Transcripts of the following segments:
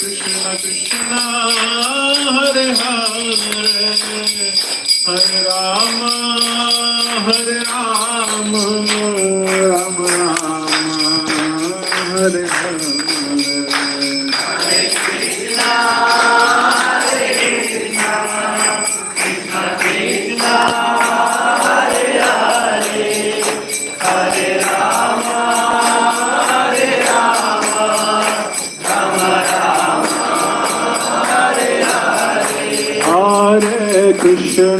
Krishna Krishna Hare Hare Hare Rama Hare Rama Rama Rama Hare Hare Hare Krishna,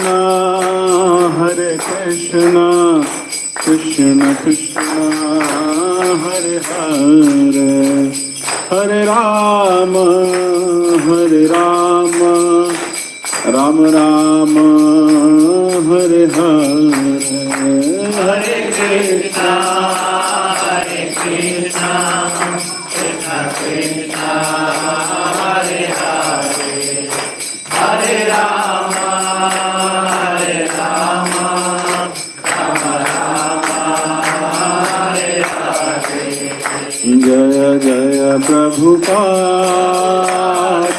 Hare Krishna, Krishna Krishna, Hare Hare, Hare Rama, Hare Rama, Rama Rama, Hare Hare, Hare Krishna, Hare Krishna, Krishna Krishna, Hare Hare. Hare Rama, Hare Rama, Rama Rama, Hare Hare. Jaya Jaya Prabhupada,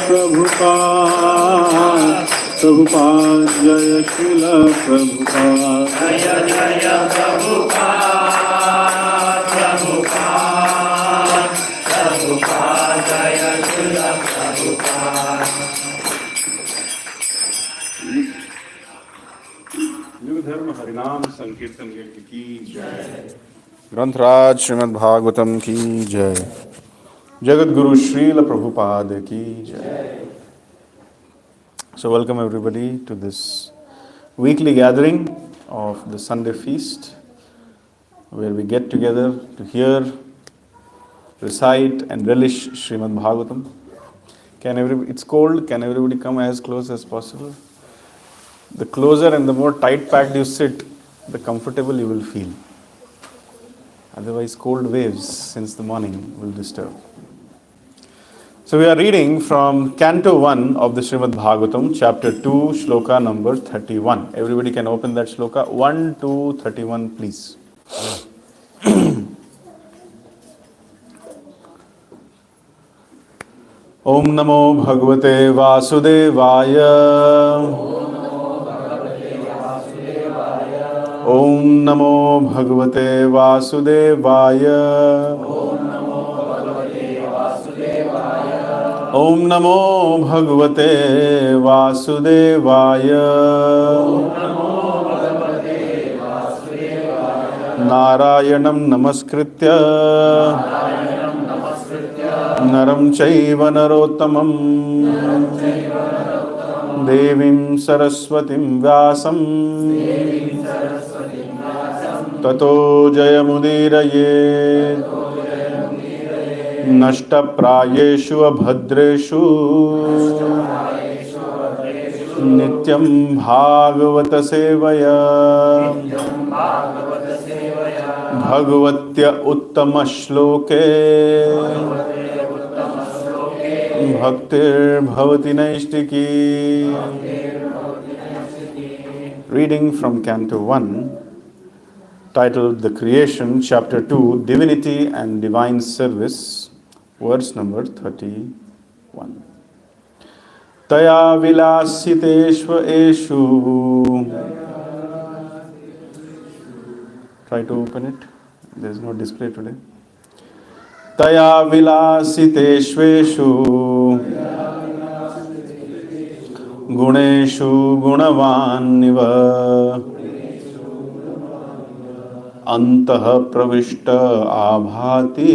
Prabhupada, Prabhupada, Jaya Srila Prabhupada. Jaya Jaya Prabhupada, Prabhupada, Prabhupada, Jaya Srila Prabhupada. धर्म हरिनाम संकीर्तन की जय। ग्रंथराज श्रीमद् भागवतम की जय। जगत गुरु श्रील प्रभुपाद की जय। So welcome everybody to this weekly gathering of the Sunday feast, where we get together to hear, recite and relish Srimad Bhagavatam. It's cold, can everybody come as close as possible? The closer and the more tight packed you sit, the comfortable you will feel. Otherwise, cold waves since the morning will disturb. So we are reading from Canto 1 of the Srimad Bhagavatam, Chapter 2, Shloka number 31. Everybody can open that Shloka. 1, 2, 31, please. Om Namo Bhagavate Vasudevaya. Om Namo Bhagavate Vasudevaya. Om Namo Bhagavate Vasudevaya. Narayanam Namaskritya Naram Chaiva Narottamam Devim Saraswatim Vyasam Tato Jayamudiraye Nashta Prayeshu Abhadreshu Nityam Bhagavata Sevaya Bhagavatya Uttama Shloke Bhaktir Bhavati Naistiki. Reading from Canto 1, titled The Creation, Chapter 2, Divinity and Divine Service, verse number 31. Taya vilasiteshva eshu. Try to open it. There is no display today. Taya vilasiteshveshu guneshu gunavaniva antah pravishta abhati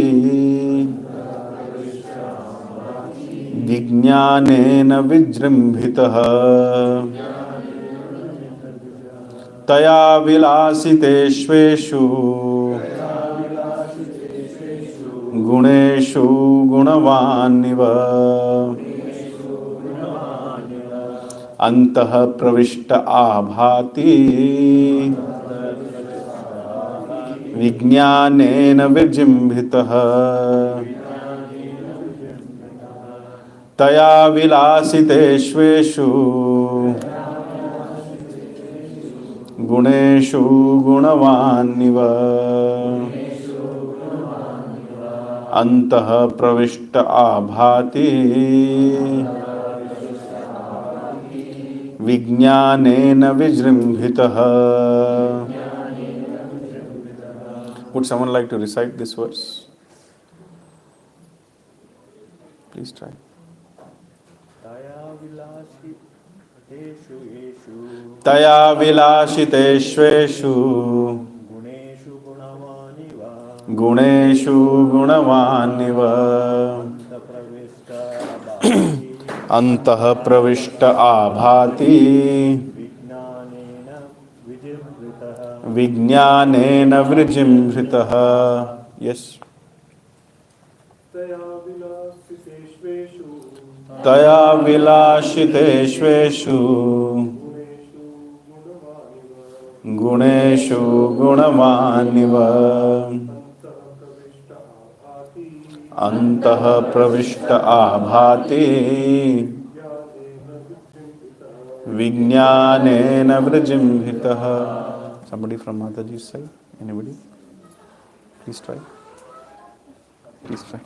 vijnanena vijrimbhitah. Taya vilasiteshveshu guneshu gunavaniva antah pravishta abhati vijnanena vijrimbhitah. Taya vilasiteshveshu गुणेषु गुणवानिव अन्तः प्रविष्ट आभाति विज्ञानेन विजृम्भितः. Would someone like to recite this verse? Please try. Taya vilashiteshveshu guneshu gunavaniva antah pravishta abhati vijnanena vrijimhritah. Yes. Taya vilashiteshveshu guneshu gunavaniva antah pravishta abhati vijnanena vrijimhritah. Somebody from Mataji's side? Anybody? Please try. Please try.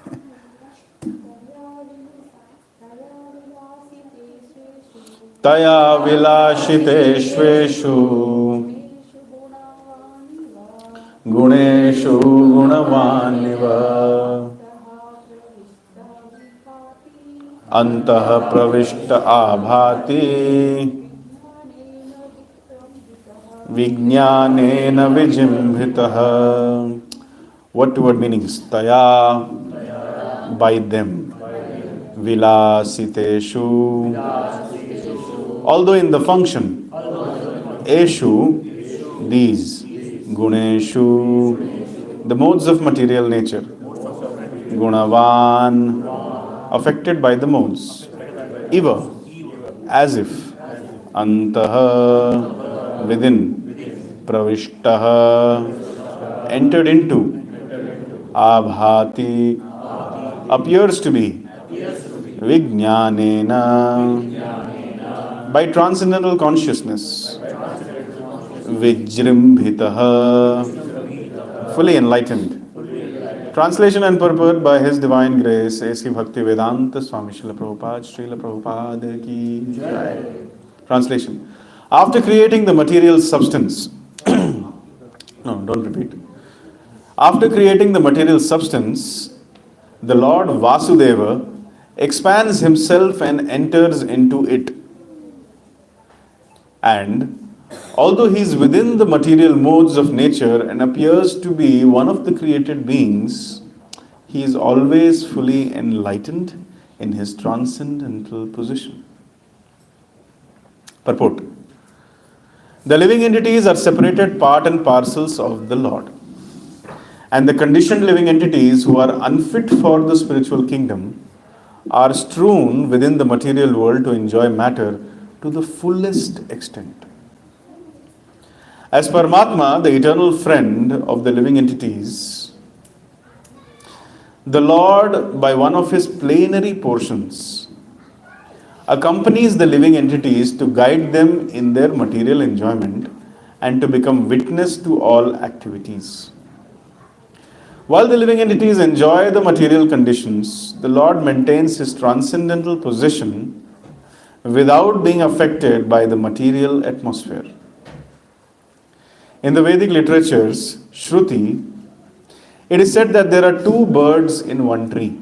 Taya vilashiteshveshu guneshu gunavaniva antah pravishta abhati vijnanena vijimhritah. What word meanings? Taya, by them. Vilasiteshu, although in the function. Eshu, these. Guneshu, the modes of material nature. Gunavan, affected by the modes. Iva, as if. Antaha, within. Pravishtaha, entered into. Abhati, appears to be. Vijnanena, by transcendental consciousness. Vijrimbhitaha, fully enlightened. Translation and purport by His Divine Grace, A.C. Bhaktivedanta Swami Srila Prabhupada ki Jai. Translation. After creating the material substance, no, don't repeat. After creating the material substance, the Lord Vasudeva expands himself and enters into it. And although he is within the material modes of nature and appears to be one of the created beings, he is always fully enlightened in his transcendental position. Purport. The living entities are separated part and parcels of the Lord. And the conditioned living entities who are unfit for the spiritual kingdom are strewn within the material world to enjoy matter to the fullest extent. As Paramatma, the eternal friend of the living entities, the Lord, by one of his plenary portions, accompanies the living entities to guide them in their material enjoyment and to become witness to all activities. While the living entities enjoy the material conditions, the Lord maintains his transcendental position without being affected by the material atmosphere. In the Vedic literatures, Shruti, it is said that there are two birds in one tree.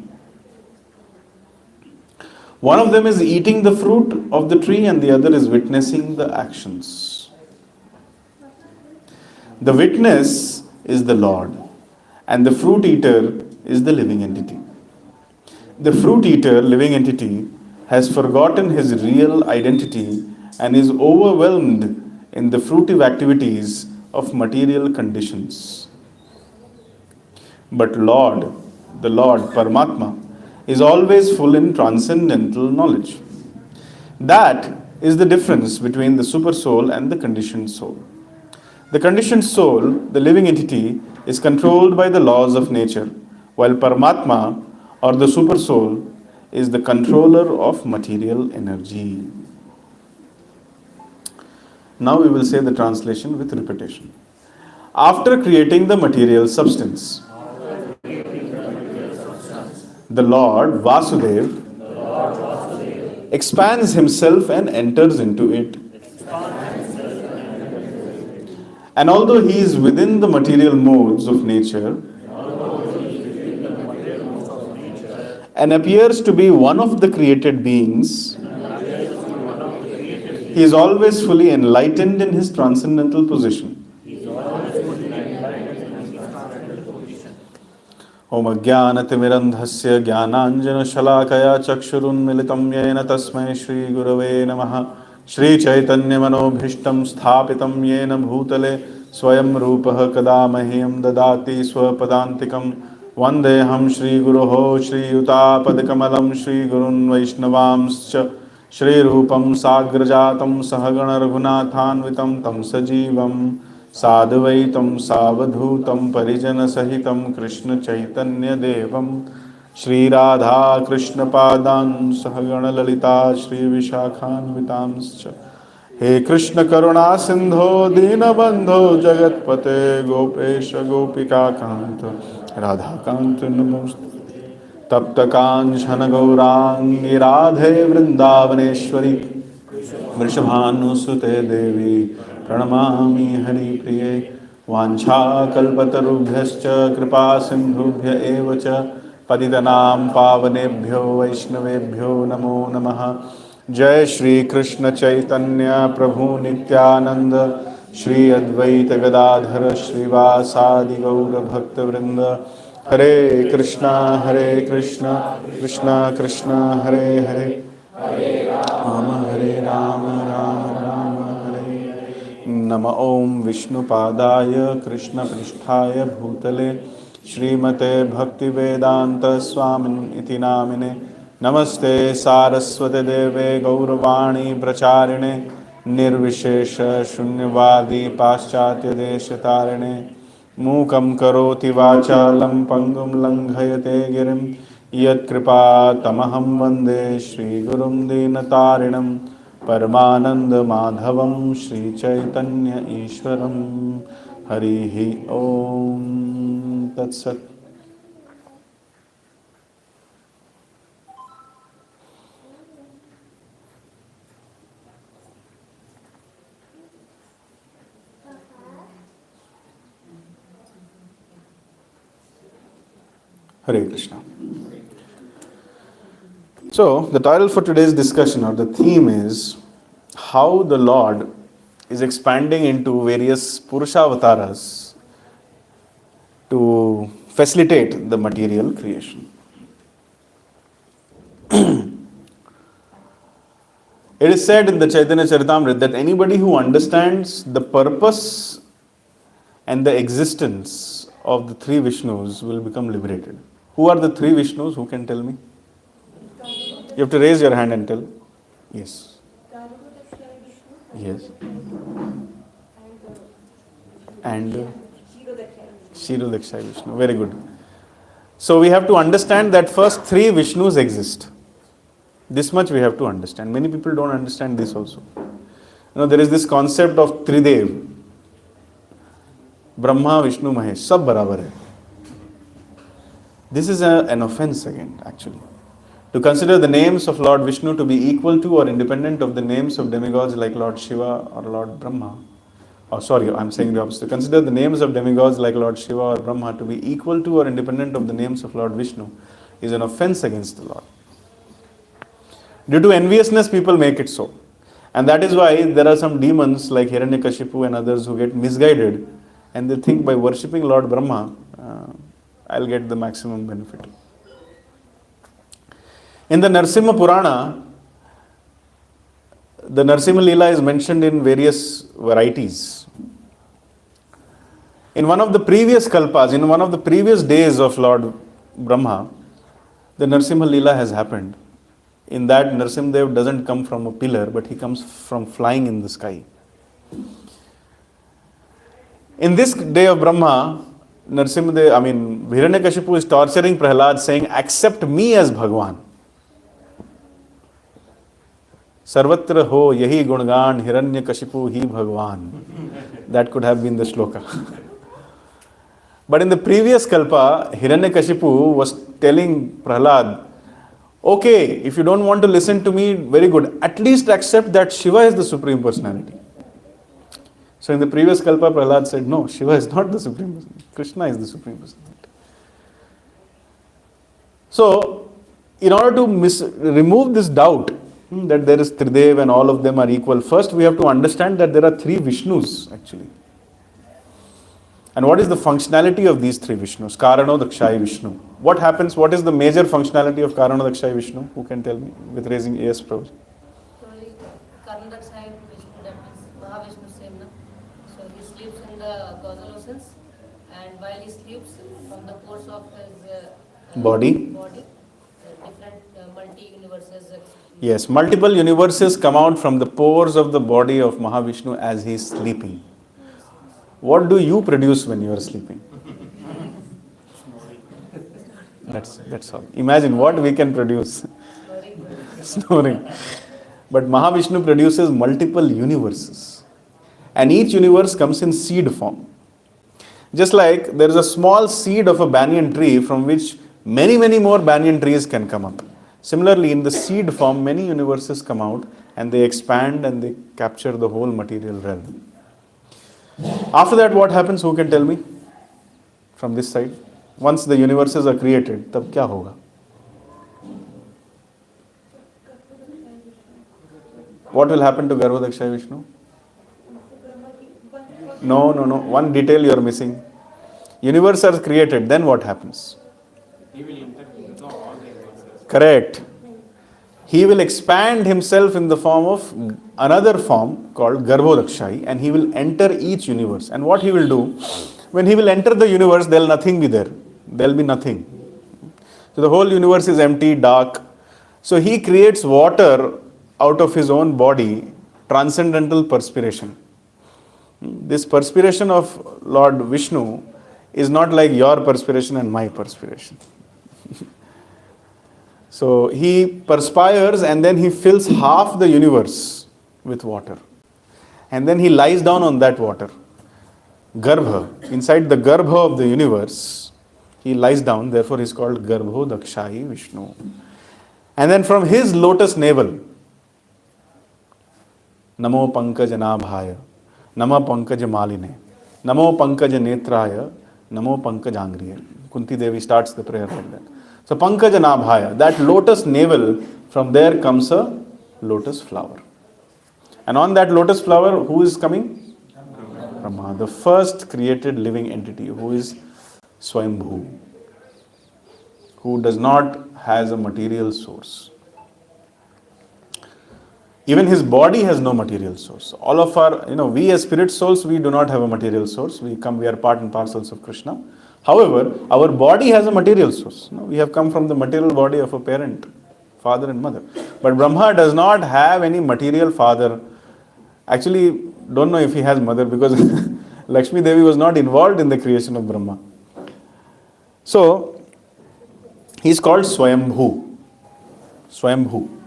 One of them is eating the fruit of the tree and the other is witnessing the actions. The witness is the Lord, and the fruit eater is the living entity. The fruit eater, living entity, has forgotten his real identity and is overwhelmed in the fruitive activities of material conditions. But the Lord, Paramatma, is always full in transcendental knowledge. That is the difference between the super soul and the conditioned soul. The conditioned soul, the living entity, is controlled by the laws of nature, while Paramatma, or the super soul, is the controller of material energy. Now we will say the translation with repetition. After creating the material substance, the Lord Vasudev expands himself and enters into it. And although he is within the material modes of nature and appears to be one of the created beings, he is always fully enlightened in his transcendental position. Om Ajnanatimirandhasya Jnananjana Shalakaya Chakshurunmilitam Yena Tasmai Shri Gurave Namaha Shri Chaitanya Manobhishtam Sthapitam Yena Bhutale Swayam Rupaha Kada Mahyam Dadati Swapadantikam Vandeham Shri Guruho Shri Yutapadakamalam Shri Gurun Vaishnavamscha Shri Rupam Sagrajatam Sahagana Raghunathanvitam Tam Sajivam Sadvaitam Savadhutam Parijana Sahitam Krishna Chaitanya Devam Shri Radha Krishna Padan Sahagana Lalita Shri Vishakhan Vitamscha He Krishna Karuna Sindho Dina Bandho Jagatpate Gopesha Gopika Kanta Radha Kanta Namost Tapta Kanchana Gaurangi Radhe Vrindavaneshwari Vrishabhanusute Devi Pranamami Hari Priye Vancha Kalpatarubhyascha Kripa Sindhubhya Evacha Patitanam Pavanebhyo Vaishnavebhyo Namo Namaha Jai Shri Krishna Chaitanya Prabhu Nityananda Shri Advaita Gadadhara Shrivasadi Gaura Bhakta Vrinda Hare Krishna Krishna Krishna Hare Hare Hare Rama Rama Hare Nama Om Vishnu Padaya Krishna Pristhaya Bhutale Srimate Bhakti Vedanta Swamin Iti Namine Namaste Saraswate Deve Gauravani Pracharine Nirvishesha Shunyavadi Paschatya Deshatarine Mukam Karoti Vachalam Pangum Langhayate Girim Yat Kripa Tamaham Vande Shri Gurum Dinatarinam Paramananda Madhavam Shri Chaitanya Ishwaram Harihi Om Tat Sat. Hare Krishna. So, the title for today's discussion or the theme is how the Lord is expanding into various Purushavataras to facilitate the material creation. It is said in the Chaitanya Charitamrita that anybody who understands the purpose and the existence of the three Vishnus will become liberated. Who are the three Vishnus? Who can tell me? You have to raise your hand and tell. Yes. Yes. And Shirodakshaya Vishnu. Very good. So we have to understand that first three Vishnus exist. This much we have to understand. Many people don't understand this also. There is this concept of Tridev. Brahma, Vishnu, Mahesh. Sab barabar hai. This is an offense again, actually. To consider the names of Lord Vishnu to be equal to or independent of the names of demigods like Lord Shiva or Lord Brahma. I'm saying the opposite. To consider the names of demigods like Lord Shiva or Brahma to be equal to or independent of the names of Lord Vishnu is an offense against the Lord. Due to enviousness, people make it so. And that is why there are some demons like Hiranyakashipu and others who get misguided and they think by worshipping Lord Brahma, I'll get the maximum benefit. In the Narsimha Purana, the Narsimha Leela is mentioned in various varieties. In one of the previous kalpas, in one of the previous days of Lord Brahma, the Narsimha Leela has happened. In that, Narsimhadev doesn't come from a pillar, but he comes from flying in the sky. In this day of Brahma, Hiranyakashipu is torturing Prahlad saying, accept me as Bhagwan. Sarvatra ho yahi gungan hiranyakashipu hi bhagwan. That could have been the shloka. But in the previous kalpa, Hiranyakashipu was telling Prahlad, okay, if you don't want to listen to me, very good. At least accept that Shiva is the Supreme Personality. So in the previous kalpa, Prahlad said, no, Shiva is not the Supreme Personality. Krishna is the Supreme Personality. So, in order to remove this doubt that there is Tridev and all of them are equal, first we have to understand that there are three Vishnus actually. And what is the functionality of these three Vishnus? Karano, Dakshayi, Vishnu. What happens? What is the major functionality of Karano, Dakshayi, Vishnu? Who can tell me with raising AS Prabhuji? Sorry, Karano, Dakshayi, Vishnu, that means Mahavishnu same, no? So he sleeps in the causal oceans, and while he sleeps, from the pores of his body, different multi-universes. Yes, multiple universes come out from the pores of the body of Mahavishnu as he is sleeping. What do you produce when you are sleeping? That's all. Imagine what we can produce. Snoring. But Mahavishnu produces multiple universes. And each universe comes in seed form. Just like there is a small seed of a banyan tree from which many more banyan trees can come up. Similarly, in the seed form, many universes come out and they expand and they capture the whole material realm. After that, what happens? Who can tell me? From this side. Once the universes are created, tab kya hoga? What will happen to Garbha Dakshayi Vishnu? No. One detail you are missing. Universe are created, then what happens? He will enter all the universes. Correct. He will expand himself in the form of another form called Garbho Dakshayi, and he will enter each universe. And what he will do, when he will enter the universe, there will nothing be there. There will be nothing. So the whole universe is empty, dark. So he creates water out of his own body, transcendental perspiration. This perspiration of Lord Vishnu is not like your perspiration and my perspiration. So he perspires and then he fills half the universe with water. And then he lies down on that water. Garbha, inside the Garbha of the universe, he lies down, therefore he is called Garbho Dakshayi Vishnu. And then from his lotus navel, Namo Pankaj Nabhaya, Namo Pankaj Maline, Namo Pankaj Netraya, Namo Pankaj Angriya. Kunti Devi starts the prayer like that. So Pankaj Nabhaya, that lotus navel, from there comes a lotus flower. And on that lotus flower, who is coming? Brahma, the first created living entity, who is Swayambhu, who does not has a material source. Even his body has no material source. All of our, we as spirit souls, we do not have a material source. We are part and parcels of Krishna. However, our body has a material source. We have come from the material body of a parent, father and mother. But Brahma does not have any material father. Actually, don't know if he has mother because Lakshmi Devi was not involved in the creation of Brahma. So, he is called Swayambhu. Swayambhu.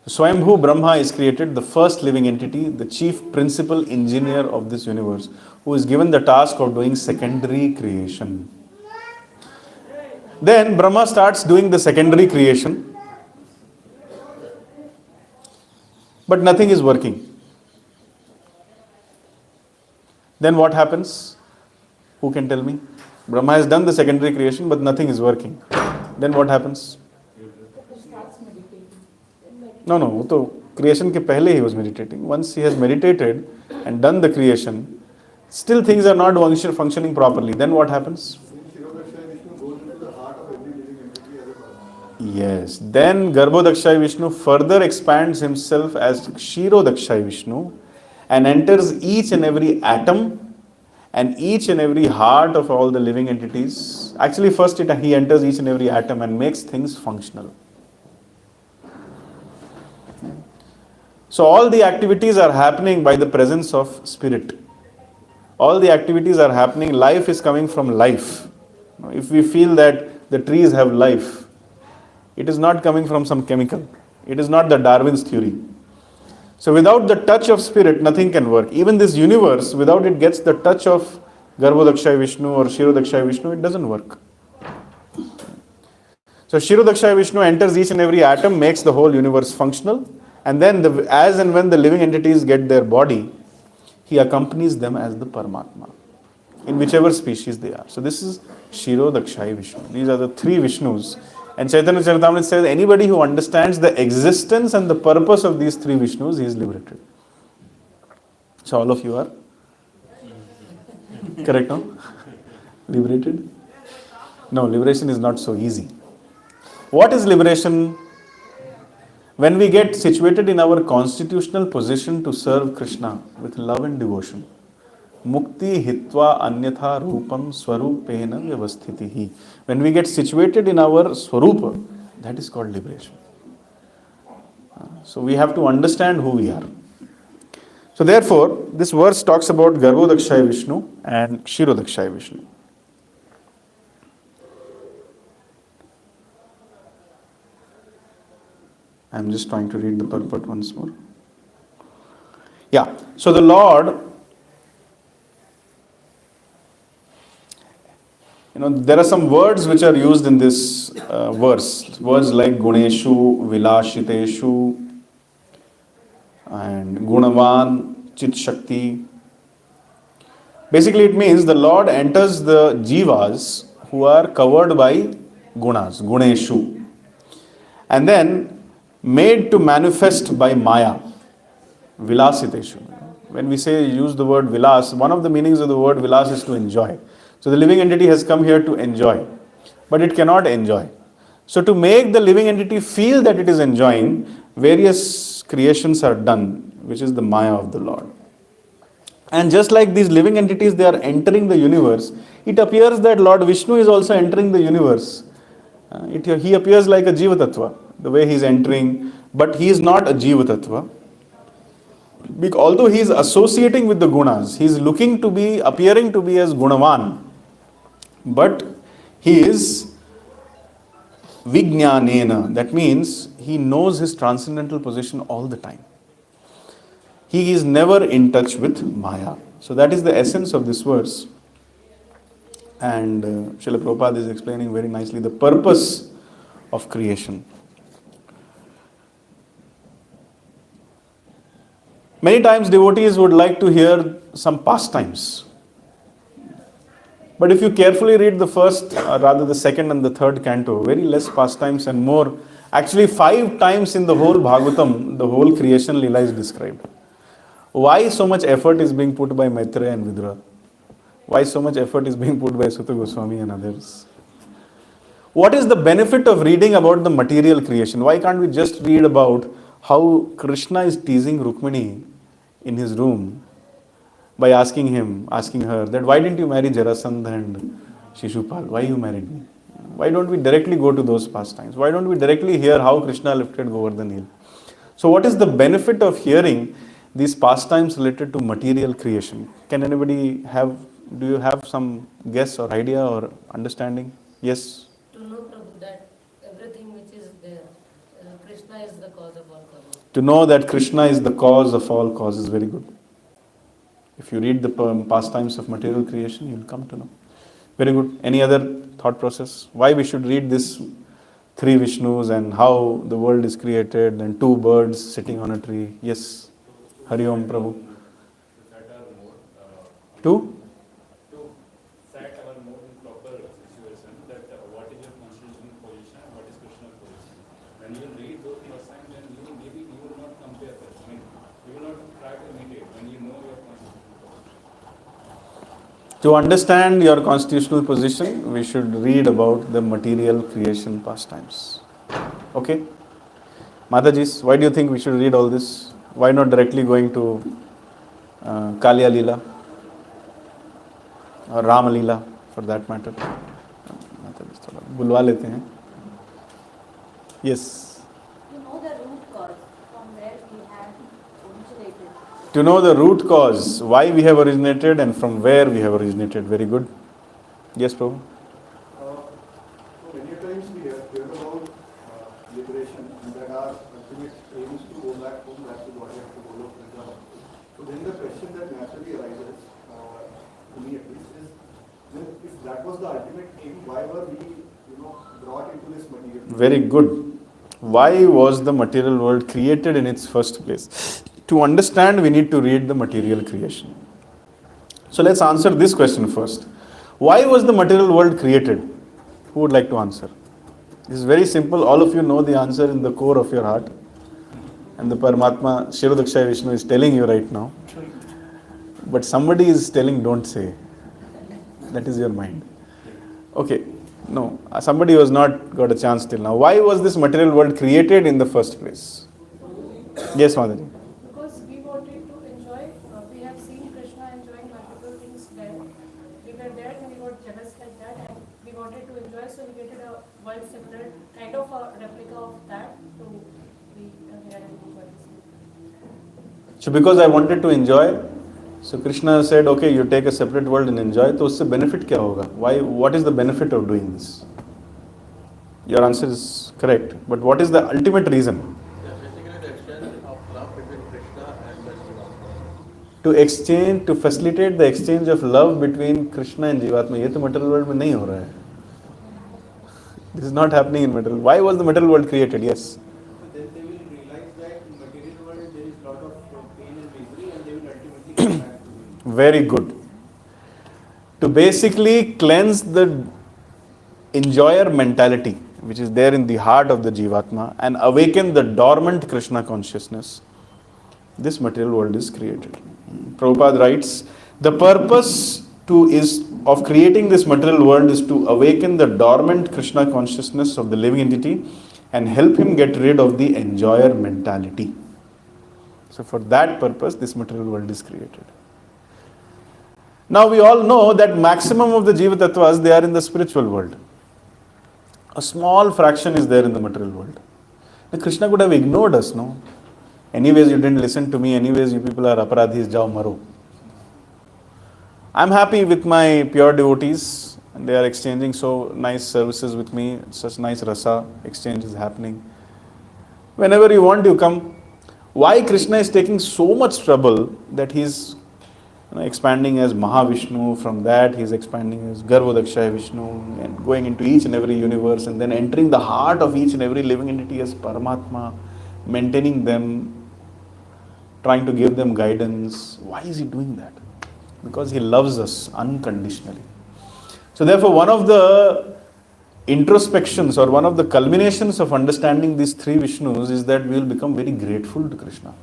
Swayambhu Brahma is created, the first living entity, the chief principal engineer of this universe, who is given the task of doing secondary creation. Then Brahma starts doing the secondary creation, but nothing is working. Then what happens? Who can tell me? Brahma has done the secondary creation, but nothing is working. Then what happens? No. So creation ke pehle he was meditating. Once he has meditated and done the creation, still things are not functioning properly. Then what happens? Yes. Then Garbho Dakshayi Vishnu further expands himself as Kshiro Dakshayi Vishnu and enters each and every atom and each and every heart of all the living entities. Actually, first he enters each and every atom and makes things functional. So all the activities are happening by the presence of spirit. All the activities are happening, life is coming from life. If we feel that the trees have life, it is not coming from some chemical. It is not the Darwin's theory. So without the touch of spirit, nothing can work. Even this universe, without it gets the touch of Garbhodakshaya Vishnu or Shirodakshaya Vishnu, it doesn't work. So Shirodakshaya Vishnu enters each and every atom, makes the whole universe functional, and then as and when the living entities get their body, he accompanies them as the Paramatma, in whichever species they are. So this is Shirodakshaya Vishnu. These are the three Vishnus. And Chaitanya Charitamrita says anybody who understands the existence and the purpose of these three Vishnus, he is liberated. So all of you are correct, no? Liberated? No, liberation is not so easy. What is liberation? When we get situated in our constitutional position to serve Krishna with love and devotion. Mukti hitva anyatha rupam swarupena vyavasthitihi. When we get situated in our swarupa, that is called liberation. So we have to understand who we are. So therefore, this verse talks about Garbhodakshaya Vishnu and Shirodakshaya Vishnu. I'm just trying to read the purport once more. Yeah, so the Lord, there are some words which are used in this verse. Words like Guneshu, Vilashiteshu, and Gunavan, Chit Shakti. Basically, it means the Lord enters the jivas who are covered by gunas, Guneshu, and then made to manifest by Maya, Vilasiteshu. When we use the word Vilas, one of the meanings of the word Vilas is to enjoy. So the living entity has come here to enjoy, but it cannot enjoy. So to make the living entity feel that it is enjoying, various creations are done, which is the Maya of the Lord. And just like these living entities, they are entering the universe, it appears that Lord Vishnu is also entering the universe. He appears like a Jiva Tattva, the way he is entering, but he is not a Jiva Tattva. Although he is associating with the gunas, he is appearing to be as Gunavan, but he is Vijnanena. That means he knows his transcendental position all the time. He is never in touch with Maya. So that is the essence of this verse. And Srila Prabhupada is explaining very nicely the purpose of creation. Many times devotees would like to hear some pastimes. But if you carefully read the first, rather the second and the third canto, very less pastimes and more. Actually 5 times in the whole Bhagavatam, the whole creation Leela is described. Why so much effort is being put by Maitreya and Vidura? Why so much effort is being put by Sutta Goswami and others? What is the benefit of reading about the material creation? Why can't we just read about how Krishna is teasing Rukmini in his room by asking her that why didn't you marry Jarasandha and Shishupal? Why you married me? Why don't we directly go to those pastimes? Why don't we directly hear how Krishna lifted Govardhan hill? So what is the benefit of hearing these pastimes related to material creation? Can anybody do you have some guess or idea or understanding? Yes? To know, Prabhu, that everything which is there, Krishna is the cause of all causes. To know that Krishna is the cause of all causes, very good. If you read the pastimes of material creation, you will come to know. Very good. Any other thought process? Why we should read this 3 Vishnus and how the world is created and 2 birds sitting on a tree? Yes. Hari Om Prabhu. Two? Set our more in proper situation that what is your constitutional position and what is Krishna's position. When you read those pastimes, then maybe you will not compare that. You will not try to imitate when you know your constitutional position. To understand your constitutional position, we should read about the material creation pastimes. Okay? Mataji, why do you think we should read all this? Why not directly going to Kalya Leela or Rama Leela for that matter? बुलवा लेते हैं. Yes. To know the root cause from where we have originated. To know the root cause, why we have originated and from where we have originated. Very good. Yes, Prabhu. Many times we have heard about liberation and that our ultimate aim is to go back home, back to body, to go asking, why were we, brought into this material? Very good. Why was the material world created in its first place? To understand, we need to read the material creation. So let's answer this question first. Why was the material world created? Who would like to answer? This is very simple. All of you know the answer in the core of your heart. And the Paramatma, Shirodakshaya Vishnu is telling you right now. But somebody is telling, don't say. That is your mind. Okay. No. Somebody has not got a chance till now. Why was this material world created in the first place? Yes, Madhuri. Because we wanted to enjoy, we have seen Krishna enjoying multiple things there. We were there and we got jealous like that and we wanted to enjoy, so we created a world similar, kind of a replica of that to be here and do what is. So because I wanted to enjoy, so Krishna said, okay, you take a separate world and enjoy. तो उससे benefit क्या होगा? Why? What is the benefit of doing this? Your answer is correct. But what is the ultimate reason? Basically the exchange of love between Krishna and the Jivatma. To exchange, to facilitate the exchange of love between Krishna and Jivatma. ये तो material world में नहीं हो रहा है. This is not happening in material. Why was the material world created? Yes. Then they will realize that in material world there is a lot of pain and misery and they will ultimately come back to it. Very good. To basically cleanse the enjoyer mentality which is there in the heart of the Jivatma and awaken the dormant Krishna consciousness, this material world is created. Prabhupada writes, the purpose of creating this material world is to awaken the dormant Krishna consciousness of the living entity and help him get rid of the enjoyer mentality. So for that purpose, this material world is created. Now we all know that maximum of the Jiva Tattvas, they are in the spiritual world. A small fraction is there in the material world. Now Krishna could have ignored us, no? Anyways, you didn't listen to me. Anyways, you people are aparadhis, jao maro. I'm happy with my pure devotees. And they are exchanging so nice services with me. Such nice rasa exchange is happening. Whenever you want, you come. Why Krishna is taking so much trouble that he's expanding as Mahavishnu, from that he's expanding as Garvodakshaya Vishnu and going into each and every universe and then entering the heart of each and every living entity as Paramatma, maintaining them, trying to give them guidance. Why is he doing that? Because he loves us unconditionally. So therefore one of the introspections or one of the culminations of understanding these three Vishnus is that we will become very grateful to Krishna.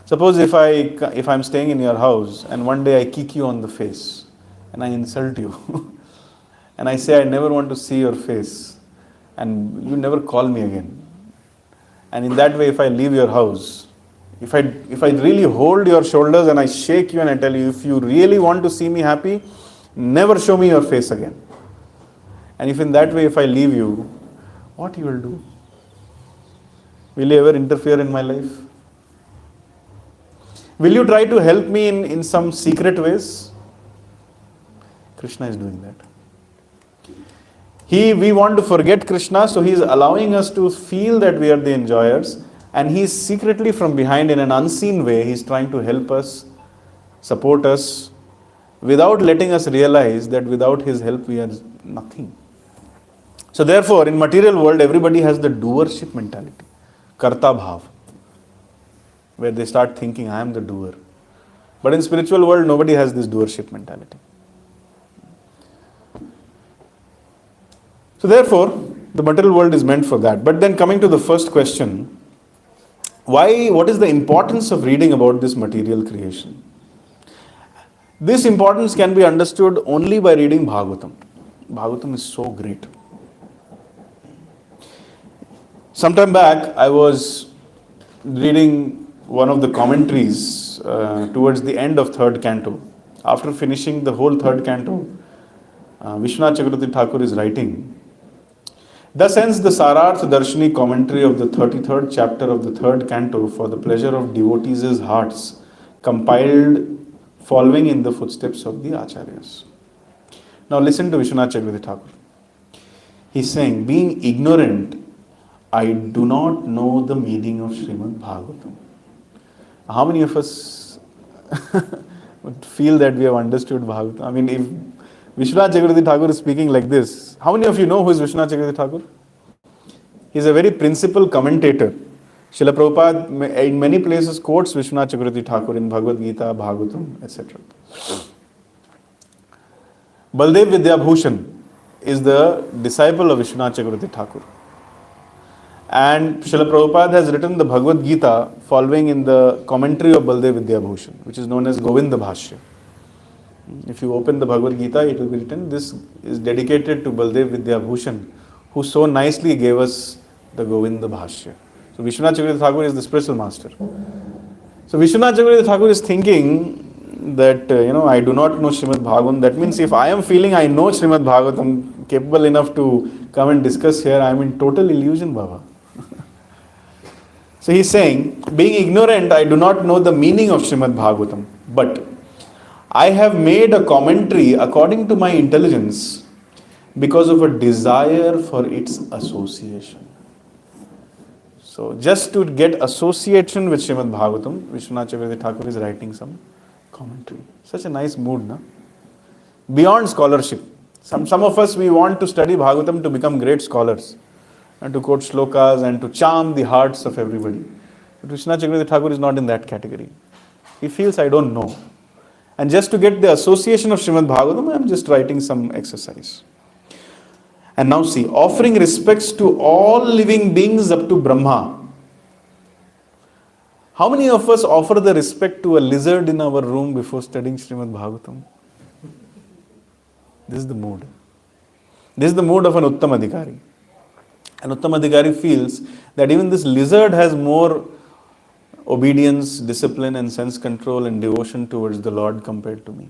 Suppose if I'm staying in your house and one day I kick you on the face and I insult you and I say I never want to see your face and you never call me again. And in that way if I leave your house, if I really hold your shoulders and I shake you and I tell you, if you really want to see me happy, never show me your face again. And if in that way if I leave you, what you will do? Will you ever interfere in my life? Will you try to help me in some secret ways? Krishna is doing that. We want to forget Krishna, so he is allowing us to feel that we are the enjoyers, and he is secretly from behind in an unseen way, he is trying to help us, support us, without letting us realize that without his help we are nothing. So therefore, in material world, everybody has the doership mentality, karta bhav, where they start thinking, I am the doer. But in spiritual world, nobody has this doership mentality. So therefore, the material world is meant for that. But then coming to the first question, what is the importance of reading about this material creation? This importance can be understood only by reading Bhagavatam. Bhagavatam is so great. Sometime back, I was reading one of the commentaries towards the end of third canto. After finishing the whole third canto, Vishwanath Chakravarti Thakur is writing, thus ends the Sararth Darshini commentary of the 33rd chapter of the third canto for the pleasure of devotees' hearts, compiled following in the footsteps of the Acharyas. Now listen to Vishwanath Chakravarti Thakur. He's saying, being ignorant, I do not know the meaning of Srimad Bhagavatam. How many of us would feel that we have understood Bhagavatam? I mean, if Vishwanath Chakravarti Thakur is speaking like this. How many of you know who is Vishwanath Chakravarti Thakur? He is a very principal commentator. Srila Prabhupada in many places quotes Vishwanath Chakravarti Thakur in Bhagavad Gita, Bhagavatam, etc. Baldev Vidyabhushan is the disciple of Vishwanath Chakravarti Thakur. And Srila Prabhupada has written the Bhagavad Gita following in the commentary of Baldev Vidyabhushan, which is known as Govinda Bhashya. If you open the Bhagavad Gita, it will be written, this is dedicated to Baldev Vidyabhushan, who so nicely gave us the Govinda Bhashya. So Vishwanath Chakravarti Thakur is the spiritual master. So Vishwanath Chakravarti Thakur is thinking that, I do not know Srimad Bhagavatam. That means if I am feeling I know Srimad Bhagavatam, capable enough to come and discuss here, I am in total illusion, Baba. So he is saying, being ignorant, I do not know the meaning of Srimad Bhagavatam. But I have made a commentary according to my intelligence because of a desire for its association. So just to get association with Srimad Bhagavatam, Vishwanath Chakravarti Thakur is writing some commentary. Such a nice mood, na? Beyond scholarship. Some of us, we want to study Bhagavatam to become great scholars and to quote shlokas and to charm the hearts of everybody. But Vishwanath Chakravarti Thakur is not in that category. He feels, I don't know. And just to get the association of Srimad Bhagavatam, I am just writing some exercise. And now see, offering respects to all living beings up to Brahma. How many of us offer the respect to a lizard in our room before studying Srimad Bhagavatam? This is the mood. This is the mood of an Uttam Adhikari. An Uttam Adhikari feels that even this lizard has more obedience, discipline and sense control and devotion towards the Lord compared to me.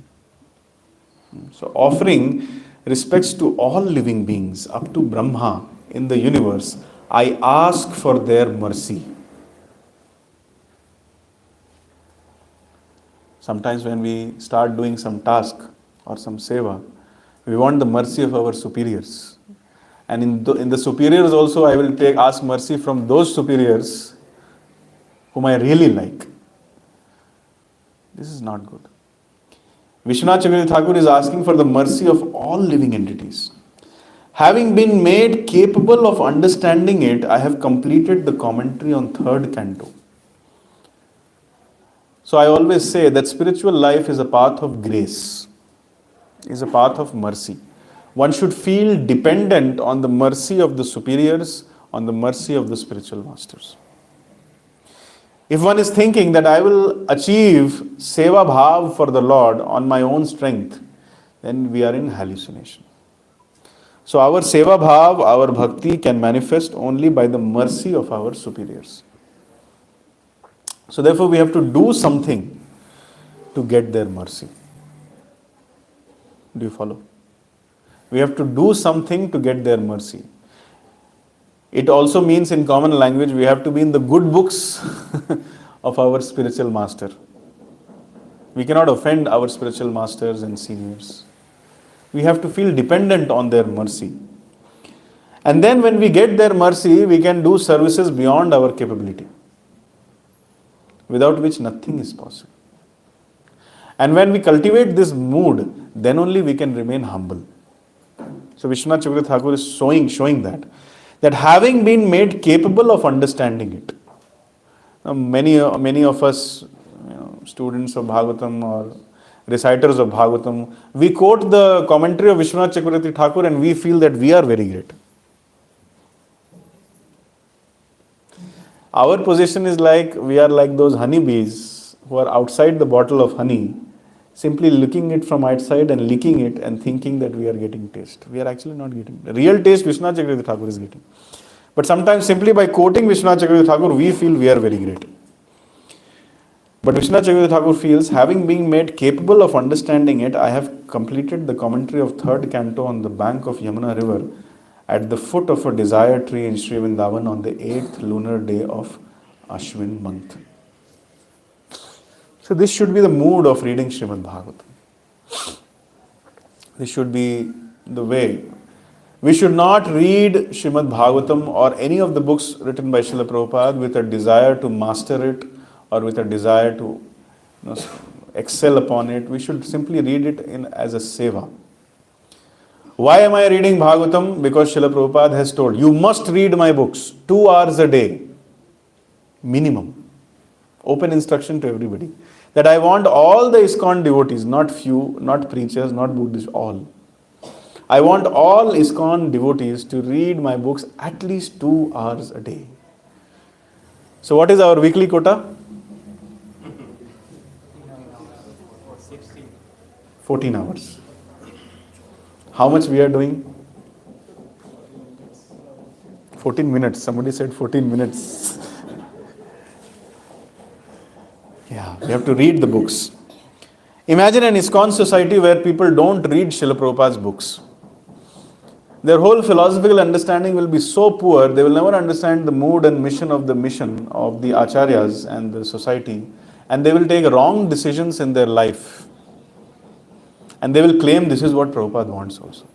So offering respects to all living beings up to Brahma in the universe, I ask for their mercy. Sometimes when we start doing some task or some seva, we want the mercy of our superiors. And in the superiors also, I will ask mercy from those superiors whom I really like. This is not good. Vishwanath Chakravarti Thakur is asking for the mercy of all living entities. Having been made capable of understanding it, I have completed the commentary on 3rd canto. So I always say that spiritual life is a path of grace, is a path of mercy. One should feel dependent on the mercy of the superiors, on the mercy of the spiritual masters. If one is thinking that I will achieve seva bhav for the Lord on my own strength, then we are in hallucination. So our seva bhav, our bhakti can manifest only by the mercy of our superiors. So therefore we have to do something to get their mercy. Do you follow? We have to do something to get their mercy. It also means in common language, we have to be in the good books of our spiritual master. We cannot offend our spiritual masters and seniors. We have to feel dependent on their mercy. And then when we get their mercy, we can do services beyond our capability, without which nothing is possible. And when we cultivate this mood, then only we can remain humble. So Vishwanath Chakravarti Thakur is showing that having been made capable of understanding it. Now, many of us, students of Bhagavatam or reciters of Bhagavatam, we quote the commentary of Vishwanath Chakravarti Thakur and we feel that we are very great. Our position is like, we are like those honeybees who are outside the bottle of honey, simply looking it from outside and licking it and thinking that we are getting taste. We are actually not getting. The real taste Vishwanath Chakravarti Thakur is getting. But sometimes simply by quoting Vishwanath Chakravarti Thakur, we feel we are very great. But Vishwanath Chakravarti Thakur feels, having been made capable of understanding it, I have completed the commentary of 3rd canto on the bank of Yamuna river at the foot of a desire tree in Sri Vrindavan on the 8th lunar day of Ashwin month. So this should be the mood of reading Srimad Bhagavatam. This should be the way. We should not read Srimad Bhagavatam or any of the books written by Srila Prabhupada with a desire to master it or with a desire to excel upon it. We should simply read it as a seva. Why am I reading Bhagavatam? Because Srila Prabhupada has told, you must read my books 2 hours a day, minimum. Open instruction to everybody. That I want all the ISKCON devotees, not few, not preachers, not Buddhists, all. I want all ISKCON devotees to read my books at least 2 hours a day. So what is our weekly quota? 14 hours. How much we are doing? 14 minutes. Somebody said 14 minutes. Yeah, we have to read the books. Imagine an ISKCON society where people don't read Srila Prabhupada's books. Their whole philosophical understanding will be so poor, they will never understand the mood and mission of the acharyas and the society, and they will take wrong decisions in their life. And they will claim this is what Prabhupada wants also.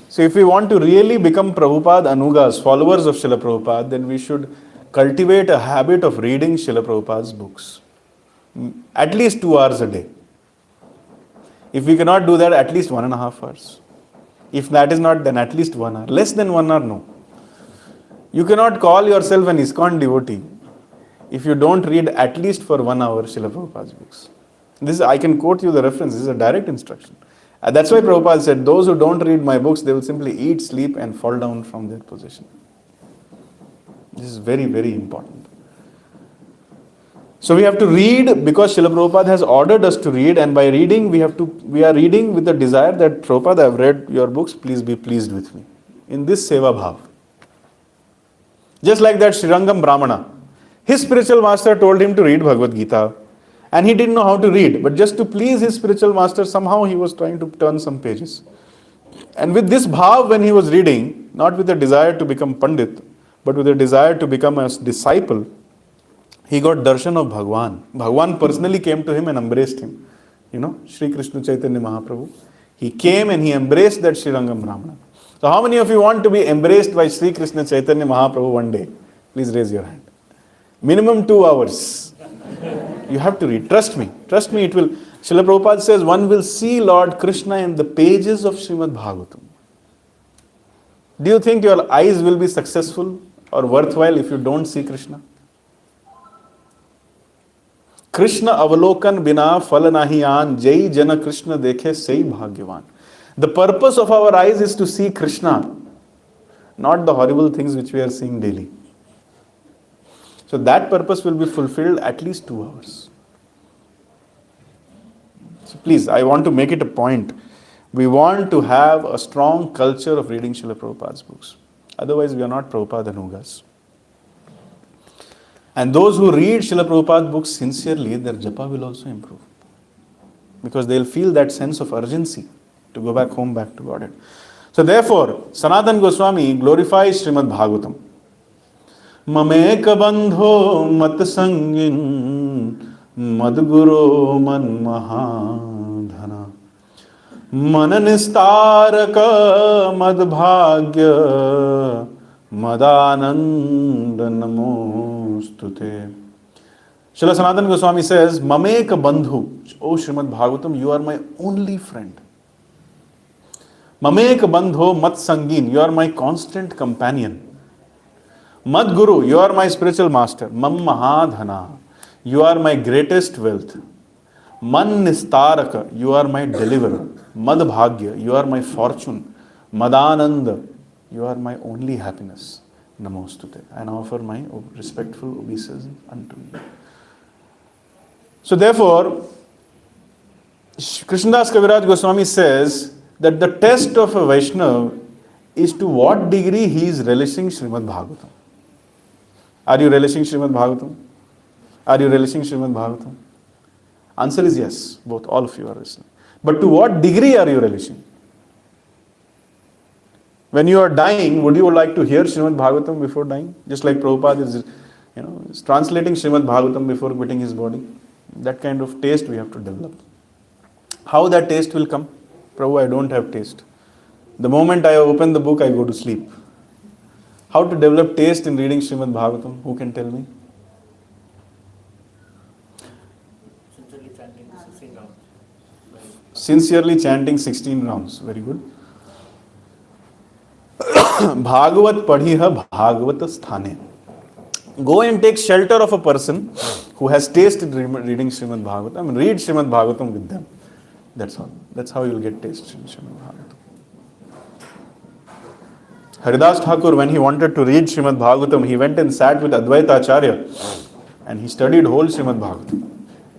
So if we want to really become Prabhupada Anugas, followers of Srila Prabhupada, then we should cultivate a habit of reading Srila Prabhupada's books. At least 2 hours a day. If we cannot do that, at least 1.5 hours. If that is not, then at least 1 hour. Less than 1 hour, no. You cannot call yourself an ISKCON devotee if you don't read at least for 1 hour Srila Prabhupada's books. I can quote you the reference. This is a direct instruction. And that's why Prabhupada said, those who don't read my books, they will simply eat, sleep and fall down from their position. This is very, very important. So we have to read because Srila Prabhupada has ordered us to read, and by reading we are reading with the desire that Prabhupada, I have read your books, please be pleased with me. In this Seva Bhav. Just like that Srirangam Brahmana. His spiritual master told him to read Bhagavad Gita. And he didn't know how to read. But just to please his spiritual master, somehow he was trying to turn some pages. And with this bhav when he was reading, not with a desire to become Pandit, but with a desire to become a disciple, he got darshan of Bhagwan. Bhagwan personally came to him and embraced him. You know, Sri Krishna Chaitanya Mahaprabhu. He came and he embraced that Srirangam Brahmana. So how many of you want to be embraced by Sri Krishna Chaitanya Mahaprabhu one day? Please raise your hand. Minimum 2 hours. You have to read. Trust me. Trust me, it will. Srila Prabhupada says one will see Lord Krishna in the pages of Srimad Bhagavatam. Do you think your eyes will be successful or worthwhile if you don't see Krishna? Krishna avalokan bina phal nahi aan, jai jana Krishna dekhe sei bhagyavan. The purpose of our eyes is to see Krishna, not the horrible things which we are seeing daily. So that purpose will be fulfilled at least 2 hours. So please, I want to make it a point. We want to have a strong culture of reading Srila Prabhupada's books. Otherwise, we are not Prabhupada Anugas. And those who read Srila Prabhupada's books sincerely, their japa will also improve. Because they will feel that sense of urgency to go back home, back to Godhead. So therefore, Sanatana Goswami glorifies Srimad Bhagavatam. ममेक बंधो मत संगिन मदगुरो मन महाधना मन निस्तारक मद भाग्य मदानंद नमोस्तुते. Srila Sanatana Goswami says, Mameka Bandhu, O Srimad Bhagavatam, you are my only friend. Mameka Bandho Mat Sangin, you are my constant companion. Mad Guru, you are my spiritual master. Mam Mahadhana, you are my greatest wealth. Man Nistaraka, you are my deliverer. Mad Bhagya, you are my fortune. Madananda, you are my only happiness. Namostute. And offer my respectful obeisance unto you. So therefore, Krishnadas Kaviraj Goswami says that the test of a Vaishnava is to what degree he is relishing Srimad Bhagavatam. Are you relishing Srimad Bhagavatam? Are you relishing Srimad Bhagavatam? Answer is yes. Both, all of you are listening. But to what degree are you relishing? When you are dying, would you like to hear Srimad Bhagavatam before dying? Just like Prabhupada is translating Srimad Bhagavatam before quitting his body. That kind of taste we have to develop. How that taste will come? Prabhu, I don't have taste. The moment I open the book, I go to sleep. How to develop taste in reading Srimad Bhagavatam? Who can tell me? Sincerely chanting, sing out. Sincerely chanting 16 rounds. Very good. Bhagavat padhiha Bhagavat sthane. Go and take shelter of a person who has tasted reading Srimad Bhagavatam. Read Srimad Bhagavatam with them. That's all. That's how you'll get taste in Srimad Bhagavatam. Haridas Thakur, when he wanted to read Srimad Bhagavatam, he went and sat with Advaita Acharya and he studied whole Srimad Bhagavatam.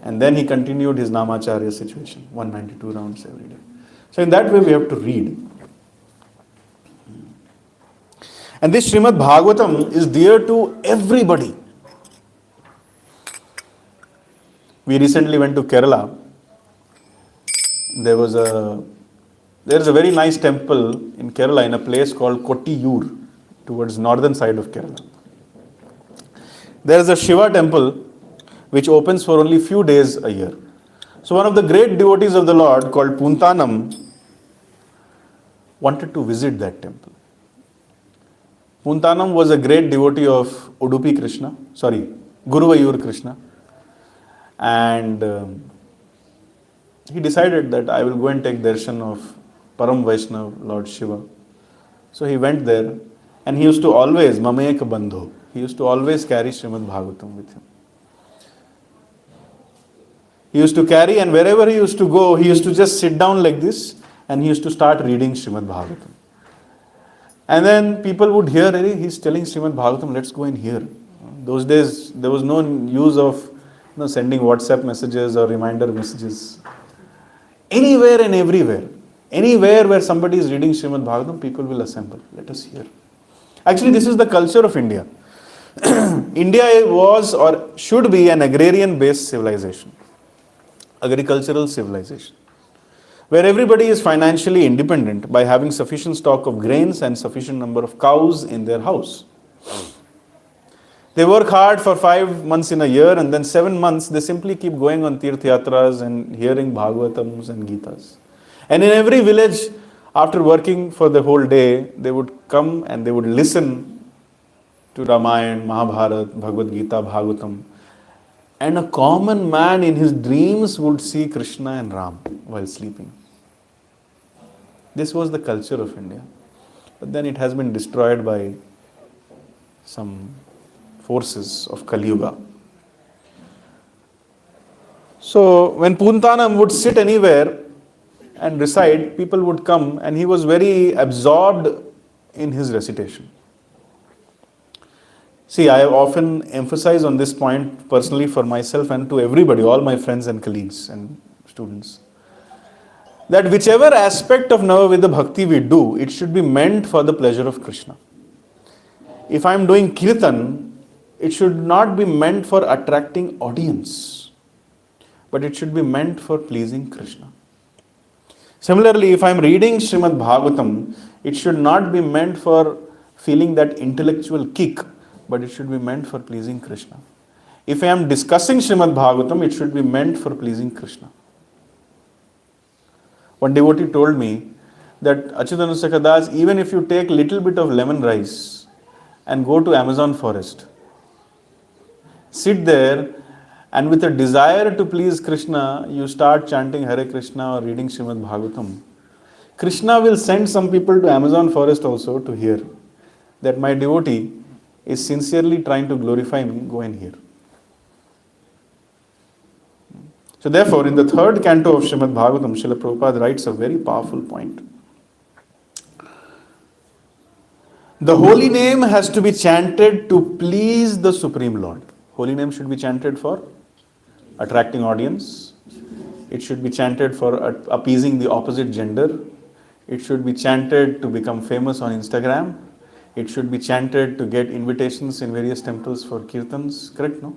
And then he continued his Namacharya situation, 192 rounds every day. So in that way we have to read. And this Srimad Bhagavatam is dear to everybody. We recently went to Kerala. There is a very nice temple in Kerala in a place called Kottiyur, towards northern side of Kerala. There is a Shiva temple which opens for only few days a year. So one of the great devotees of the Lord called Puntanam wanted to visit that temple. Puntanam was a great devotee of Guruvayur Krishna. And he decided that I will go and take darshan of Param Vaishnav, Lord Shiva. So he went there and he used to always, Mamek Bandhu, he used to always carry Srimad Bhagavatam with him. He used to carry, and wherever he used to go, he used to just sit down like this and he used to start reading Srimad Bhagavatam. And then people would hear, he's telling Srimad Bhagavatam, let's go and hear. Those days, there was no use of sending WhatsApp messages or reminder messages. Anywhere and everywhere, anywhere where somebody is reading Srimad Bhagavatam, people will assemble. Let us hear. Actually, this is the culture of India. India was or should be an agrarian-based civilization. Agricultural civilization, where everybody is financially independent by having sufficient stock of grains and sufficient number of cows in their house. They work hard for 5 months in a year, and then 7 months they simply keep going on Tirth Yatras and hearing Bhagavatams and Gitas. And in every village, after working for the whole day, they would come and they would listen to Ramayana, Mahabharata, Bhagavad Gita, Bhagavatam. And a common man in his dreams would see Krishna and Ram while sleeping. This was the culture of India. But then it has been destroyed by some forces of Kali Yuga. So when Puntanam would sit anywhere and recite, people would come, and he was very absorbed in his recitation. See, I have often emphasized on this point personally for myself and to everybody, all my friends and colleagues and students, that whichever aspect of Navavidha Bhakti we do, it should be meant for the pleasure of Krishna. If I am doing Kirtan, it should not be meant for attracting audience, but it should be meant for pleasing Krishna. Similarly, if I am reading Srimad Bhagavatam, it should not be meant for feeling that intellectual kick, but it should be meant for pleasing Krishna. If I am discussing Srimad Bhagavatam, it should be meant for pleasing Krishna. One devotee told me that Acyuta Arjunasakha Das, even if you take little bit of lemon rice and go to Amazon forest, sit there, and with a desire to please Krishna, you start chanting Hare Krishna or reading Srimad Bhagavatam, Krishna will send some people to Amazon forest also to hear that my devotee is sincerely trying to glorify me, go and hear. So therefore, in the third canto of Srimad Bhagavatam, Srila Prabhupada writes a very powerful point. The holy name has to be chanted to please the Supreme Lord. Holy name should be chanted for attracting audience. It should be chanted for appeasing the opposite gender. It should be chanted to become famous on Instagram. It should be chanted to get invitations in various temples for kirtans. Correct, no?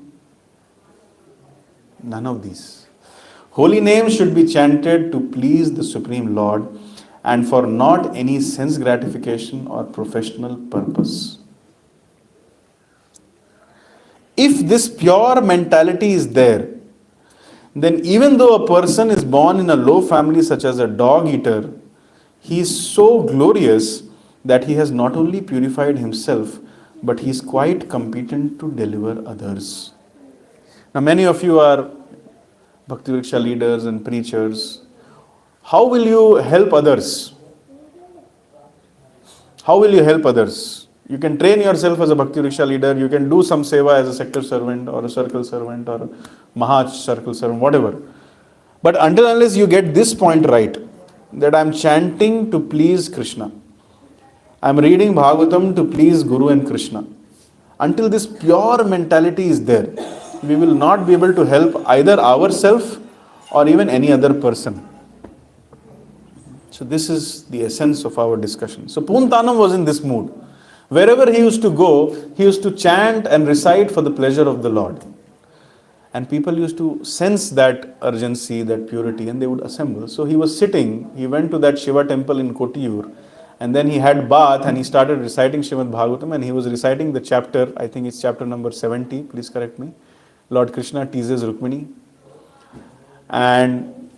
None of these. Holy name should be chanted to please the Supreme Lord and for not any sense gratification or professional purpose. If this pure mentality is there, then even though a person is born in a low family such as a dog eater, he is so glorious that he has not only purified himself, but he is quite competent to deliver others. Now many of you are Bhakti Vriksha leaders and preachers how will you help others? How will you help others? You can train yourself as a Bhakti Rickshaw leader, you can do some seva as a sector servant or a circle servant or a Maha circle servant, whatever. But until unless you get this point right, that I am chanting to please Krishna, I am reading Bhagavatam to please Guru and Krishna, until this pure mentality is there, we will not be able to help either ourselves or even any other person. So this is the essence of our discussion. So Puntanam was in this mood. Wherever he used to go, he used to chant and recite for the pleasure of the Lord. And people used to sense that urgency, that purity, and they would assemble. So he was sitting, he went to that Shiva temple in Kotiyur, and then he had bath and he started reciting Srimad Bhagavatam, and he was reciting the chapter, I think it's chapter number 70, please correct me. Lord Krishna teases Rukmini. And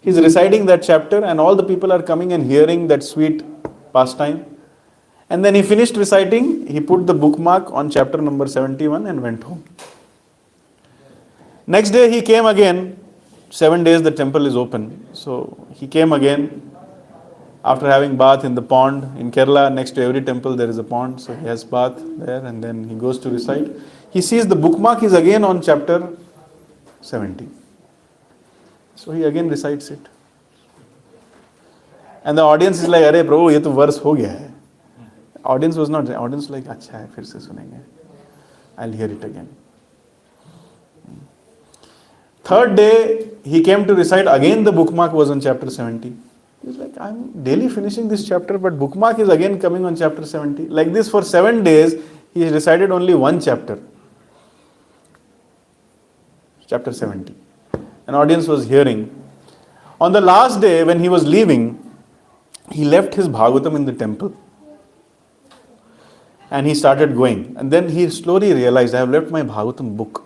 he's reciting that chapter, and all the people are coming and hearing that sweet pastime. And then he finished reciting, he put the bookmark on chapter number 71 and went home. Next day he came again, 7 days the temple is open. So he came again after having bath in the pond. In Kerala, next to every temple there is a pond. So he has bath there and then he goes to recite. He sees the bookmark is again on chapter 70. So he again recites it. And the audience is like, "Arey Prabhu, ye to verse ho gaya hai." Audience was not, audience like, "Acha hai, fir se sunenge. I'll hear it again." Third day, he came to recite, again the bookmark was on chapter 70. He's like, "I'm daily finishing this chapter, but bookmark is again coming on chapter 70. Like this for 7 days, he recited only one chapter. Chapter 70. An audience was hearing. On the last day, when he was leaving, he left his Bhagavatam in the temple. And he started going. And then he slowly realized, I have left my Bhagavatam book.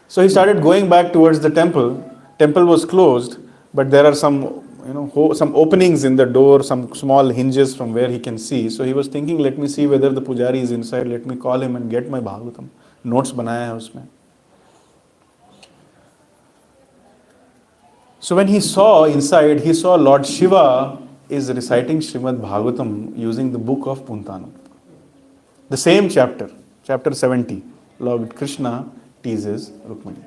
So he started going back towards the temple. Temple was closed, but there are some, some openings in the door, some small hinges from where he can see. So he was thinking, let me see whether the pujari is inside. Let me call him and get my Bhagavatam. Notes banaya hai usme. So when he saw inside, he saw Lord Shiva is reciting Srimad Bhagavatam using the book of Puntanam. The same chapter, chapter 70, Lord Krishna teases Rukmini.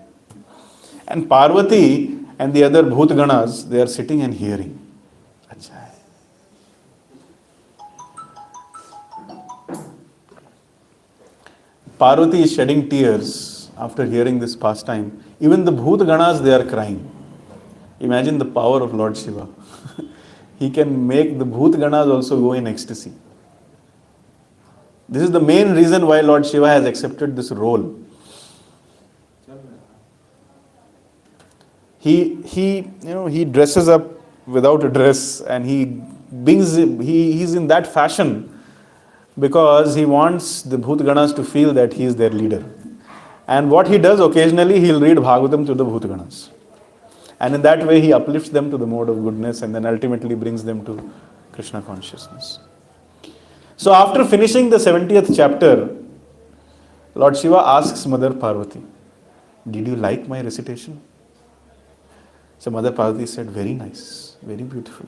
And Parvati and the other Bhut Ganas, they are sitting and hearing. Acha hai. Parvati is shedding tears after hearing this pastime. Even the Bhut Ganas, they are crying. Imagine the power of Lord Shiva. He can make the Bhut Ganas also go in ecstasy. This is the main reason why Lord Shiva has accepted this role. He dresses up without a dress and he's in that fashion because he wants the Bhut Ganas to feel that he is their leader. And what he does occasionally, he'll read Bhagavatam to the Bhut Ganas. And in that way, he uplifts them to the mode of goodness and then ultimately brings them to Krishna consciousness. So after finishing the 70th chapter, Lord Shiva asks Mother Parvati, "Did you like my recitation?" So Mother Parvati said, "Very nice, very beautiful.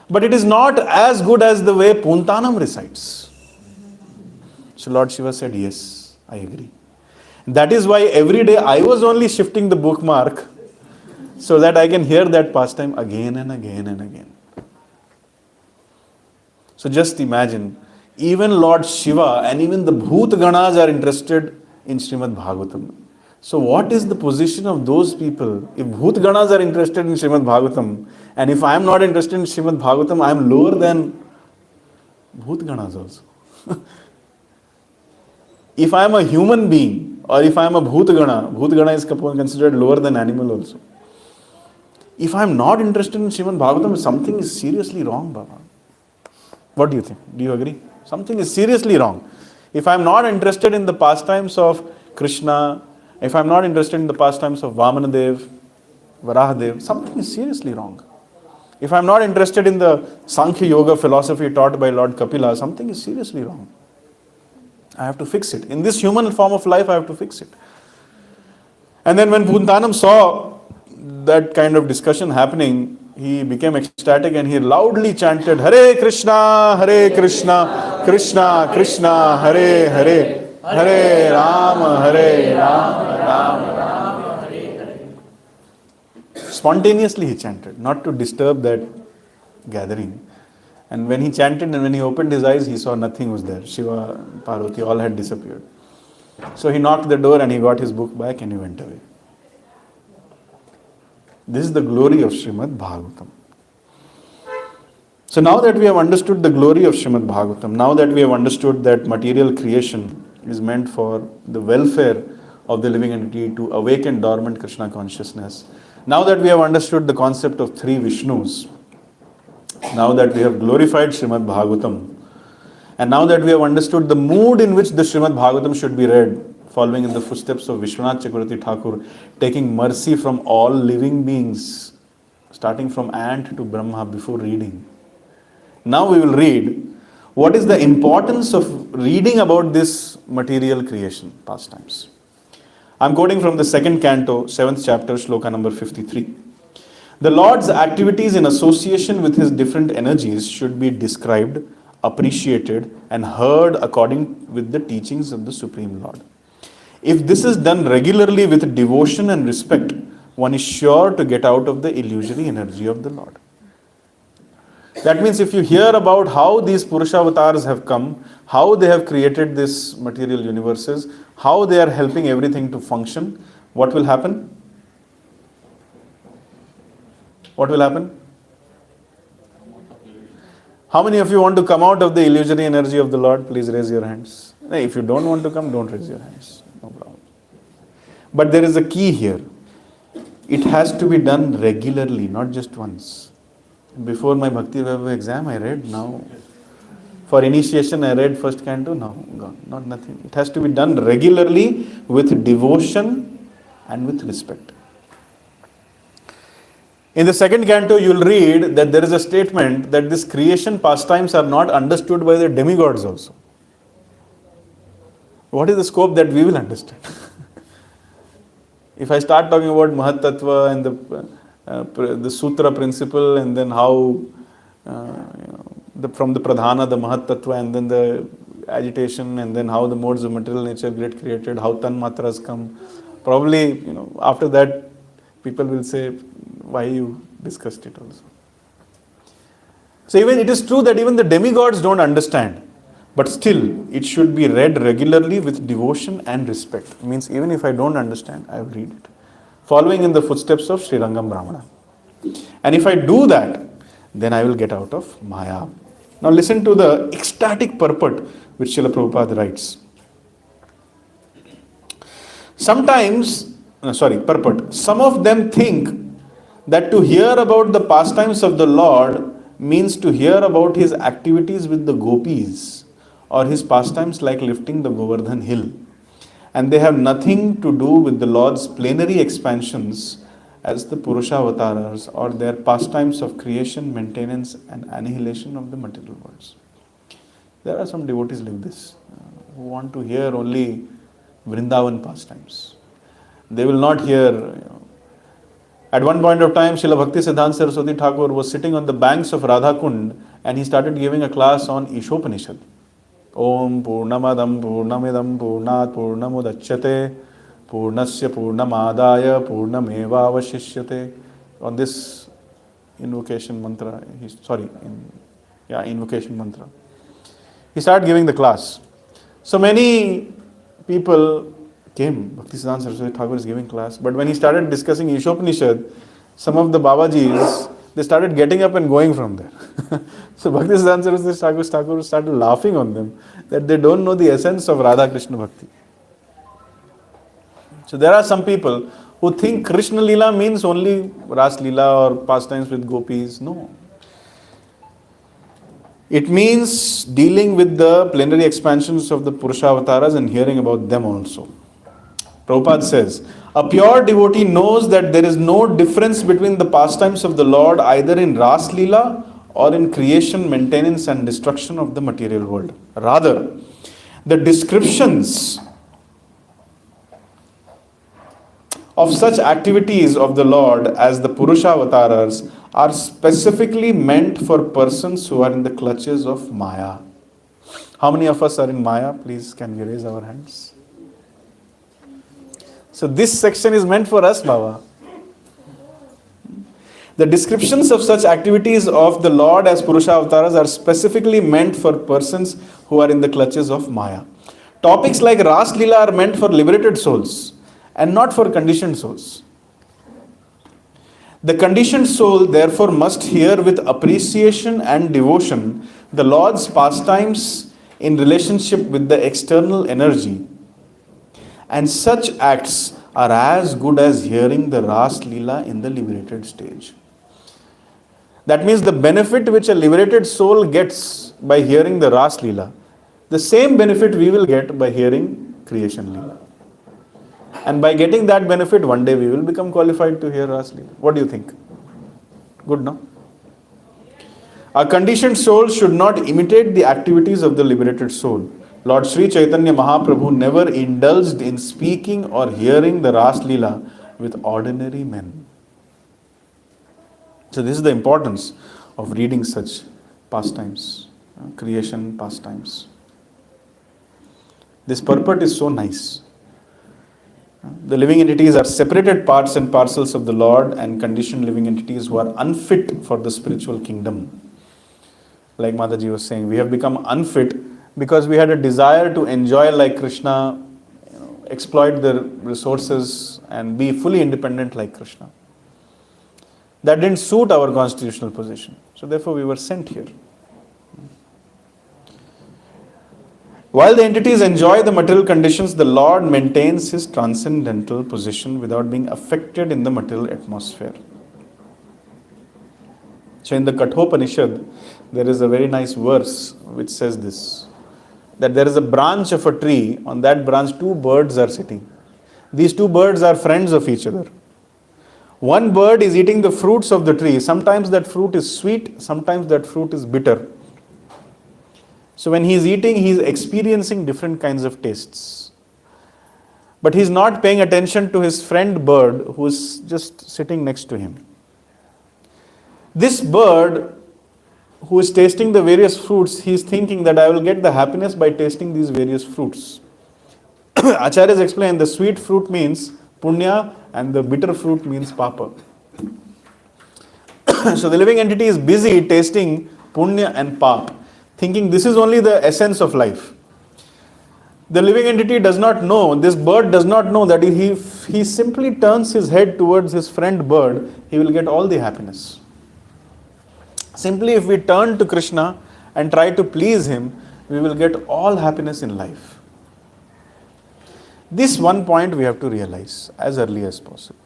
But it is not as good as the way Puntanam recites." So Lord Shiva said, "Yes, I agree. That is why every day I was only shifting the bookmark so that I can hear that pastime again and again and again." So just imagine, even Lord Shiva and even the Bhut Ganas are interested in Srimad Bhagavatam. So what is the position of those people? If Bhut Ganas are interested in Srimad Bhagavatam, and if I am not interested in Srimad Bhagavatam, I am lower than Bhut Ganas also. If I am a human being, or if I am a Bhut Gana is considered lower than animal also. If I am not interested in Srimad Bhagavatam, something is seriously wrong, Baba. What do you think? Do you agree? Something is seriously wrong. If I am not interested in the pastimes of Krishna, if I am not interested in the pastimes of Vamanadev, Varahadev, something is seriously wrong. If I am not interested in the Sankhya Yoga philosophy taught by Lord Kapila, something is seriously wrong. I have to fix it. In this human form of life, I have to fix it. And then when Puntanam saw that kind of discussion happening, he became ecstatic and he loudly chanted, Hare Krishna, Krishna Krishna, Hare Hare, Hare Rama, Rama Rama, Hare Hare. Spontaneously he chanted, not to disturb that gathering. And when he chanted and when he opened his eyes, he saw nothing was there. Shiva, Parvati, all had disappeared. So he knocked the door and he got his book back and he went away. This is the glory of Srimad Bhagavatam. So now that we have understood the glory of Srimad Bhagavatam, now that we have understood that material creation is meant for the welfare of the living entity, to awaken dormant Krishna consciousness, now that we have understood the concept of three Vishnus, now that we have glorified Srimad Bhagavatam, and now that we have understood the mood in which the Srimad Bhagavatam should be read, following in the footsteps of Vishwanath Chakravarti Thakur, taking mercy from all living beings, starting from ant to Brahma before reading. Now we will read what is the importance of reading about this material creation pastimes. I am quoting from the 2nd canto, 7th chapter, shloka number 53. The Lord's activities in association with his different energies should be described, appreciated, and heard according with the teachings of the Supreme Lord. If this is done regularly with devotion and respect, one is sure to get out of the illusory energy of the Lord. That means if you hear about how these Purusha avatars have come, how they have created these material universes, how they are helping everything to function, what will happen? What will happen? How many of you want to come out of the illusory energy of the Lord? Please raise your hands. If you don't want to come, don't raise your hands. No problem. But there is a key here. It has to be done regularly, not just once. Before my Bhakti Vaibhav exam, I read. Now, for initiation, I read first canto. Now, gone. Not nothing. It has to be done regularly with devotion and with respect. In the 2nd canto, you will read that there is a statement that this creation pastimes are not understood by the demigods also. What is the scope that we will understand? If I start talking about Mahat Tattva and the Sutra principle, and then how from the Pradhana, the Mahat Tattva, and then the agitation, and then how the modes of material nature get created, how Tan Matras come, probably after that people will say, why you discussed it also. So even it is true that even the demigods don't understand, but still it should be read regularly with devotion and respect. It means even if I don't understand, I will read it, following in the footsteps of Sri Rangam Brahmana. And if I do that, then I will get out of Maya. Now listen to the ecstatic purport which Srila Prabhupada writes. Purport. Some of them think that to hear about the pastimes of the Lord means to hear about his activities with the gopis or his pastimes like lifting the Govardhan hill. And they have nothing to do with the Lord's plenary expansions as the Purusha avatars or their pastimes of creation, maintenance and annihilation of the material worlds. There are some devotees like this who want to hear only Vrindavan pastimes. They will not hear. At one point of time, Srila Bhakti Siddhanta Saraswati Thakur was sitting on the banks of Radha Kund and he started giving a class on Ishopanishad. Om Purnamadam Purnamidam Purnat Purnamudachyate Purnasya Purnamadaya Purnameva Avashishyate. On this invocation mantra, invocation mantra, he started giving the class. So many people came. Bhakti Siddhanta Saraswati Thakur is giving class. But when he started discussing Ishopanishad, some of the Babajis, they started getting up and going from there. So Bhakti Siddhanta Saraswati Thakur started laughing on them that they don't know the essence of Radha Krishna Bhakti. So there are some people who think Krishna Leela means only Ras Leela or pastimes with gopis. No. It means dealing with the plenary expansions of the Purusha avatars and hearing about them also. Prabhupada says, a pure devotee knows that there is no difference between the pastimes of the Lord either in Ras Leela or in creation, maintenance and destruction of the material world. Rather, the descriptions of such activities of the Lord as the Purusha avatars are specifically meant for persons who are in the clutches of Maya. How many of us are in Maya? Please, can we raise our hands? So this section is meant for us, Baba. The descriptions of such activities of the Lord as Purusha avatars are specifically meant for persons who are in the clutches of Maya. Topics like Ras Leela are meant for liberated souls and not for conditioned souls. The conditioned soul therefore must hear with appreciation and devotion the Lord's pastimes in relationship with the external energy, and such acts are as good as hearing the Ras Leela in the liberated stage. That means the benefit which a liberated soul gets by hearing the Ras Leela, the same benefit we will get by hearing Creation Leela. And by getting that benefit, one day we will become qualified to hear Ras Leela. What do you think? Good, no? A conditioned soul should not imitate the activities of the liberated soul. Lord Sri Chaitanya Mahaprabhu never indulged in speaking or hearing the Ras Leela with ordinary men. So this is the importance of reading such pastimes, creation pastimes. This purport is so nice. The living entities are separated parts and parcels of the Lord, and conditioned living entities who are unfit for the spiritual kingdom. Like Mataji was saying, we have become unfit because we had a desire to enjoy like Krishna, exploit the resources and be fully independent like Krishna. That didn't suit our constitutional position. So therefore we were sent here. While the entities enjoy the material conditions, the Lord maintains his transcendental position without being affected in the material atmosphere. So in the Kathopanishad, there is a very nice verse which says this, that there is a branch of a tree, on that branch 2 birds are sitting. These 2 birds are friends of each other. One bird is eating the fruits of the tree. Sometimes that fruit is sweet, sometimes that fruit is bitter. So when he is eating, he is experiencing different kinds of tastes. But he is not paying attention to his friend bird who is just sitting next to him. This bird who is tasting the various fruits, he is thinking that I will get the happiness by tasting these various fruits. Acharyas explain the sweet fruit means punya and the bitter fruit means papa. So the living entity is busy tasting punya and pap, thinking this is only the essence of life. The living entity does not know, this bird does not know that if he simply turns his head towards his friend bird, he will get all the happiness. Simply if we turn to Krishna and try to please him, we will get all happiness in life. This one point we have to realize as early as possible,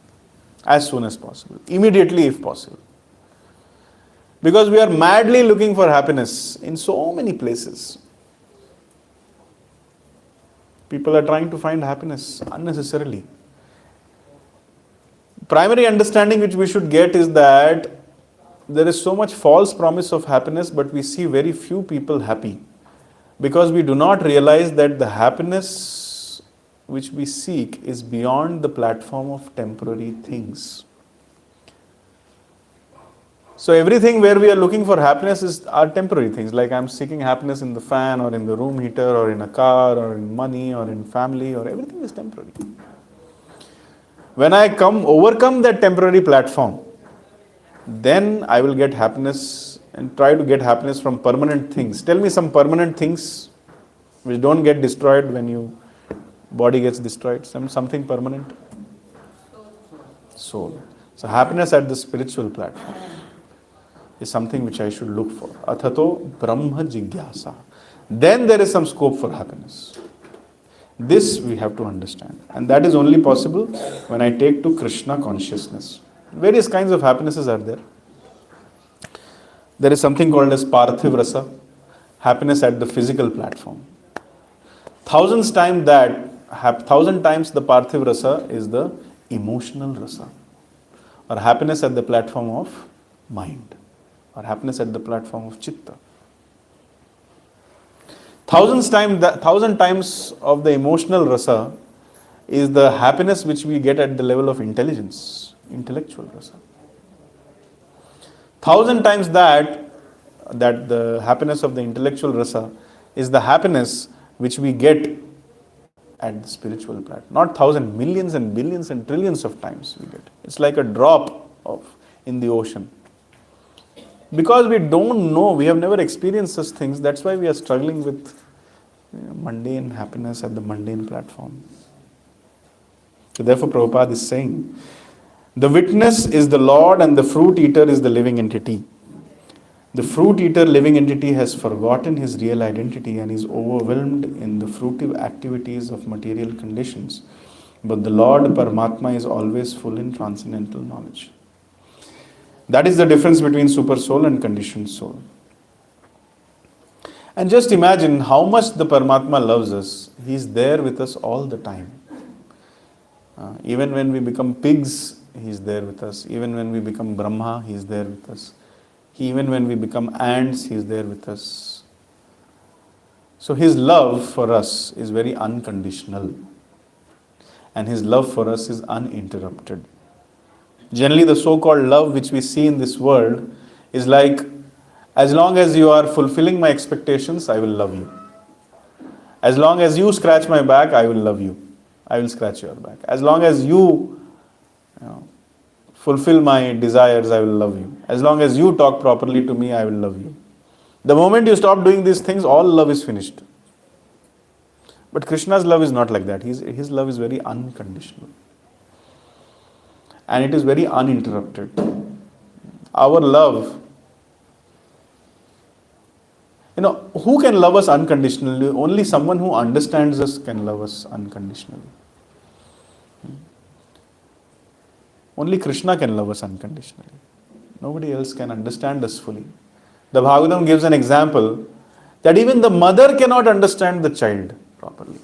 as soon as possible, immediately if possible. Because we are madly looking for happiness in so many places. People are trying to find happiness unnecessarily. Primary understanding which we should get is that there is so much false promise of happiness, but we see very few people happy. Because we do not realize that the happiness which we seek is beyond the platform of temporary things. So everything where we are looking for happiness are temporary things. Like I'm seeking happiness in the fan or in the room heater or in a car or in money or in family, or everything is temporary. When I overcome that temporary platform, then I will get happiness and try to get happiness from permanent things. Tell me some permanent things which don't get destroyed when your body gets destroyed. Something permanent? Soul. So happiness at the spiritual platform is something which I should look for. Athato Brahma Jigyasa. Then there is some scope for happiness. This we have to understand. And that is only possible when I take to Krishna consciousness. Various kinds of happinesses are there. There is something called as Parthiv Rasa, happiness at the physical platform. 1,000 times the Parthiv Rasa is the emotional Rasa, or happiness at the platform of mind, or happiness at the platform of Chitta. 1,000 times of the emotional Rasa is the happiness which we get at the level of intelligence, intellectual rasa. 1,000 times that the happiness of the intellectual rasa is the happiness which we get at the spiritual planet. Not 1,000, millions and billions and trillions of times we get. It's like a drop in the ocean. Because we don't know, we have never experienced such things, that's why we are struggling with mundane happiness at the mundane platform. So therefore Prabhupada is saying, the witness is the Lord and the fruit eater is the living entity. The fruit eater living entity has forgotten his real identity and is overwhelmed in the fruitive activities of material conditions. But the Lord Paramatma is always full in transcendental knowledge. That is the difference between super soul and conditioned soul. And just imagine how much the Paramatma loves us. He is there with us all the time. Even when we become pigs, He is there with us. Even when we become Brahma, He is there with us. Even when we become ants, He is there with us. So His love for us is very unconditional. And His love for us is uninterrupted. Generally, the so-called love which we see in this world is like, as long as you are fulfilling my expectations, I will love you. As long as you scratch my back, I will love you. I will scratch your back. As long as you fulfill my desires, I will love you. As long as you talk properly to me, I will love you. The moment you stop doing these things, all love is finished. But Krishna's love is not like that. His love is very unconditional. And it is very uninterrupted. Our love, who can love us unconditionally? Only someone who understands us can love us unconditionally. Only Krishna can love us unconditionally. Nobody else can understand us fully. The Bhagavatam gives an example that even the mother cannot understand the child properly.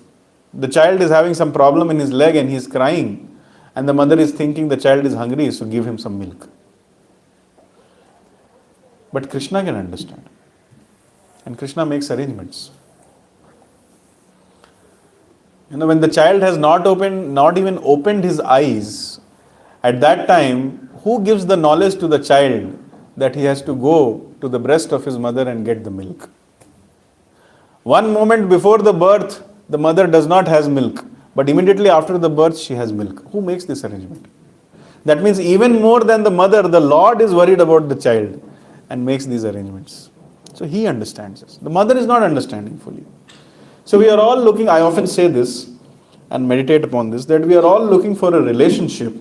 The child is having some problem in his leg and he is crying. And the mother is thinking the child is hungry, so give him some milk. But Krishna can understand. And Krishna makes arrangements. When the child has not even opened his eyes, at that time, who gives the knowledge to the child that he has to go to the breast of his mother and get the milk? One moment before the birth, the mother does not have milk. But immediately after the birth, she has milk. Who makes this arrangement? That means even more than the mother, the Lord is worried about the child and makes these arrangements. So He understands us. The mother is not understanding fully. So we are all looking, I often say this and meditate upon this, that we are all looking for a relationship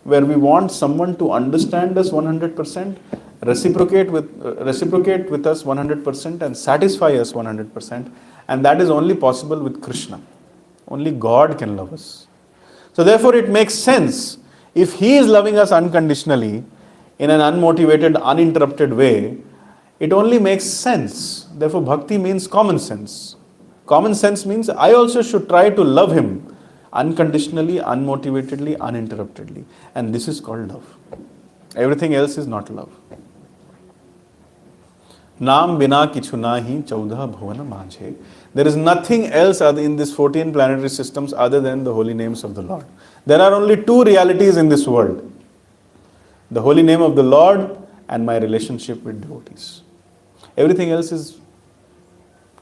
where we want someone to understand us 100%, reciprocate with us 100% and satisfy us 100%. And that is only possible with Krishna. Only God can love us. So therefore it makes sense, if He is loving us unconditionally, in an unmotivated, uninterrupted way, it only makes sense. Therefore bhakti means common sense. Common sense means I also should try to love Him unconditionally, unmotivatedly, uninterruptedly. And this is called love. Everything else is not love. Naam bina kichu nahi chaudha bhuvana majhe. There is nothing else in these 14 planetary systems other than the holy names of the Lord. There are only two realities in this world. The holy name of the Lord and my relationship with devotees. Everything else is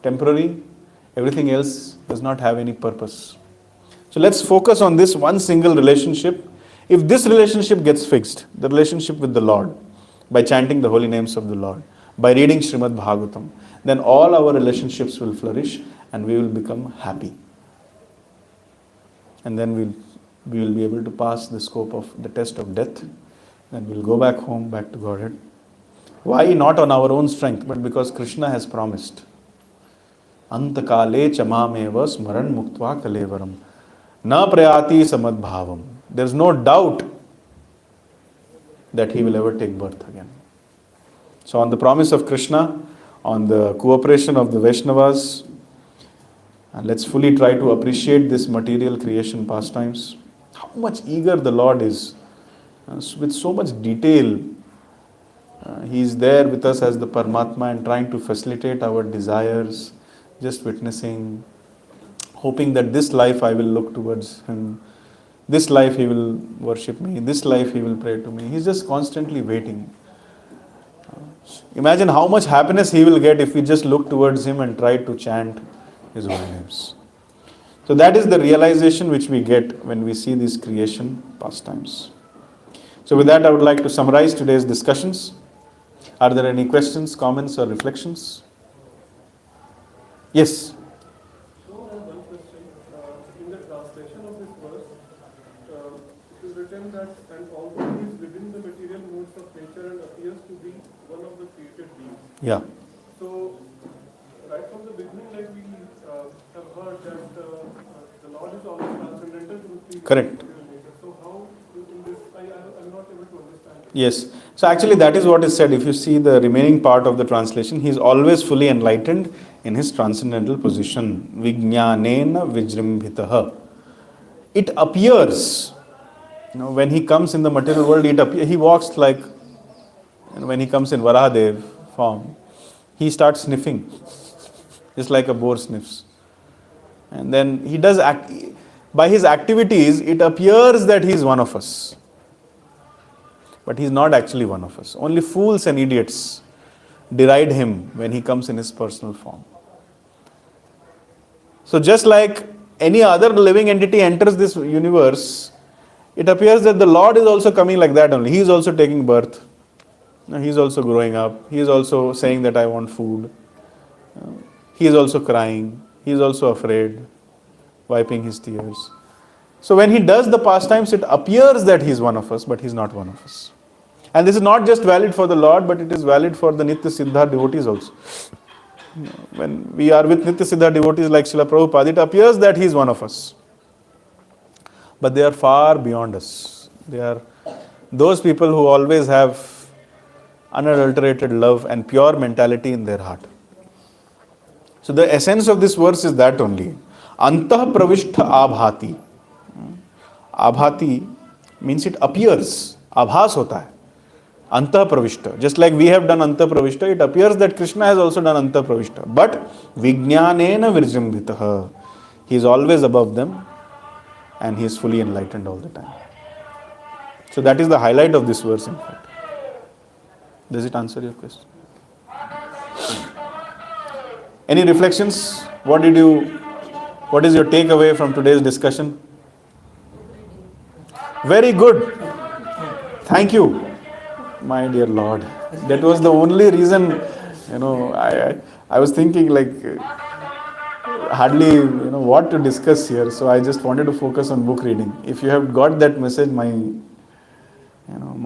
temporary. Everything else does not have any purpose. So let's focus on this one single relationship. If this relationship gets fixed, the relationship with the Lord, by chanting the holy names of the Lord, by reading Srimad Bhagavatam, then all our relationships will flourish and we will become happy. And then we will be able to pass the scope of the test of death. Then we'll go back home, back to Godhead. Why? Not on our own strength, but because Krishna has promised. Antakale chamameva smaran muktva kalevaram. Na prayati samad bhavam. There's no doubt that he will ever take birth again. So on the promise of Krishna, on the cooperation of the Vaishnavas, and let's fully try to appreciate this material creation pastimes. How much eager the Lord is, with so much detail. He is there with us as the Paramatma and trying to facilitate our desires, just witnessing, hoping that this life I will look towards Him, This life he will worship me, this life he will pray to me. He's just constantly waiting. Imagine how much happiness he will get if we just look towards him and try to chant his holy names. So that is the realization which we get when we see these creation pastimes. So with that, I would like to summarize today's discussions. Are there any questions, comments, or reflections? Yes. So I have one question. In the translation of this verse, it is written that, and although he is within the material modes of nature and appears to be one of the created beings. Yeah. So, right from the beginning, like we have heard that the Lord is always transcendental to the Correct. material nature. So how in this, I'm not able to understand. Yes. So actually that is what is said. If you see the remaining part of the translation, he is always fully enlightened in his transcendental position. Vijnanena vijrimbhitaha. It appears, when he comes in the material world, he walks like, when he comes in Varahadev form, he starts sniffing, just like a boar sniffs. And then he does by his activities, it appears that he is one of us. But he is not actually one of us. Only fools and idiots deride him when he comes in his personal form. So just like any other living entity enters this universe, it appears that the Lord is also coming like that only. He is also taking birth. He is also growing up. He is also saying that I want food. He is also crying. He is also afraid, wiping his tears. So when he does the pastimes, it appears that he is one of us, but he is not one of us. And this is not just valid for the Lord, but it is valid for the Nitya Siddha devotees also. When we are with Nitya Siddha devotees like Srila Prabhupada, it appears that he is one of us. But they are far beyond us. They are those people who always have unadulterated love and pure mentality in their heart. So the essence of this verse is that only. Antah pravishtha abhati. Abhati means it appears. Abhas hota hai. Antah pravishta. Just like we have done Antah pravishta, it appears that Krishna has also done Antah pravishta. But Vijnanena virjambhitaha. He is always above them and he is fully enlightened all the time. So that is the highlight of this verse in fact. Does it answer your question? Any reflections? What is your takeaway from today's discussion? Very good. Thank you, my dear Lord. That was the only reason, I was thinking like hardly, what to discuss here. So I just wanted to focus on book reading. If you have got that message, my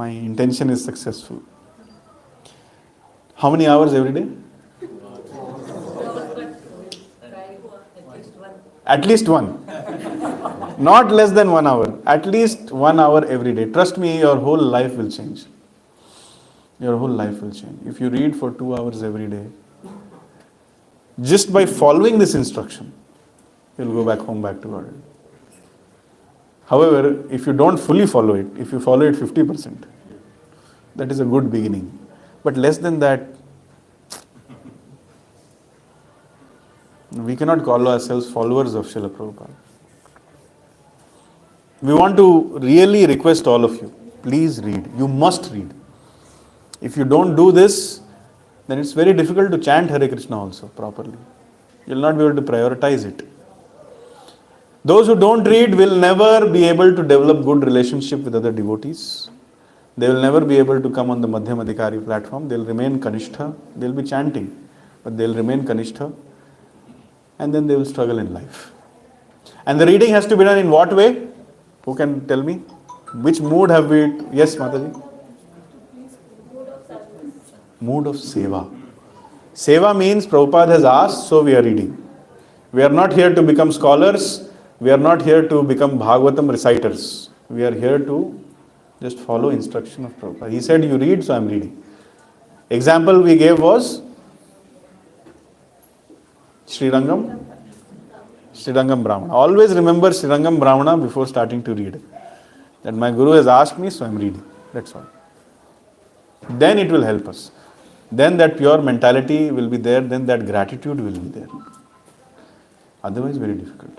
intention is successful. How many hours every day? At least one. Not less than 1 hour. At least 1 hour every day. Trust me, your whole life will change. Your whole life will change. If you read for 2 hours every day, just by following this instruction, you'll go back home, back to God. However, if you don't fully follow it, if you follow it 50%, that is a good beginning. But less than that, we cannot call ourselves followers of Srila Prabhupada. We want to really request all of you, please read. You must read. If you don't do this, then it's very difficult to chant Hare Krishna also properly. You'll not be able to prioritize it. Those who don't read will never be able to develop good relationship with other devotees. They will never be able to come on the Madhyam Adhikari platform. They'll remain Kanishtha. They'll be chanting, but they'll remain Kanishtha. And then they will struggle in life. And the reading has to be done in what way? Who can tell me? Which mood have we? Yes, Mataji? Mood of seva. Seva means Prabhupada has asked, so we are reading. We are not here to become scholars. We are not here to become Bhagavatam reciters. We are here to just follow instruction of Prabhupada. He said, you read, so I am reading. Example we gave was Srirangam Brahmana. Always remember Srirangam Brahmana before starting to read. That my Guru has asked me, so I am reading. That's all. Then it will help us. Then that pure mentality will be there. Then that gratitude will be there. Otherwise, very difficult.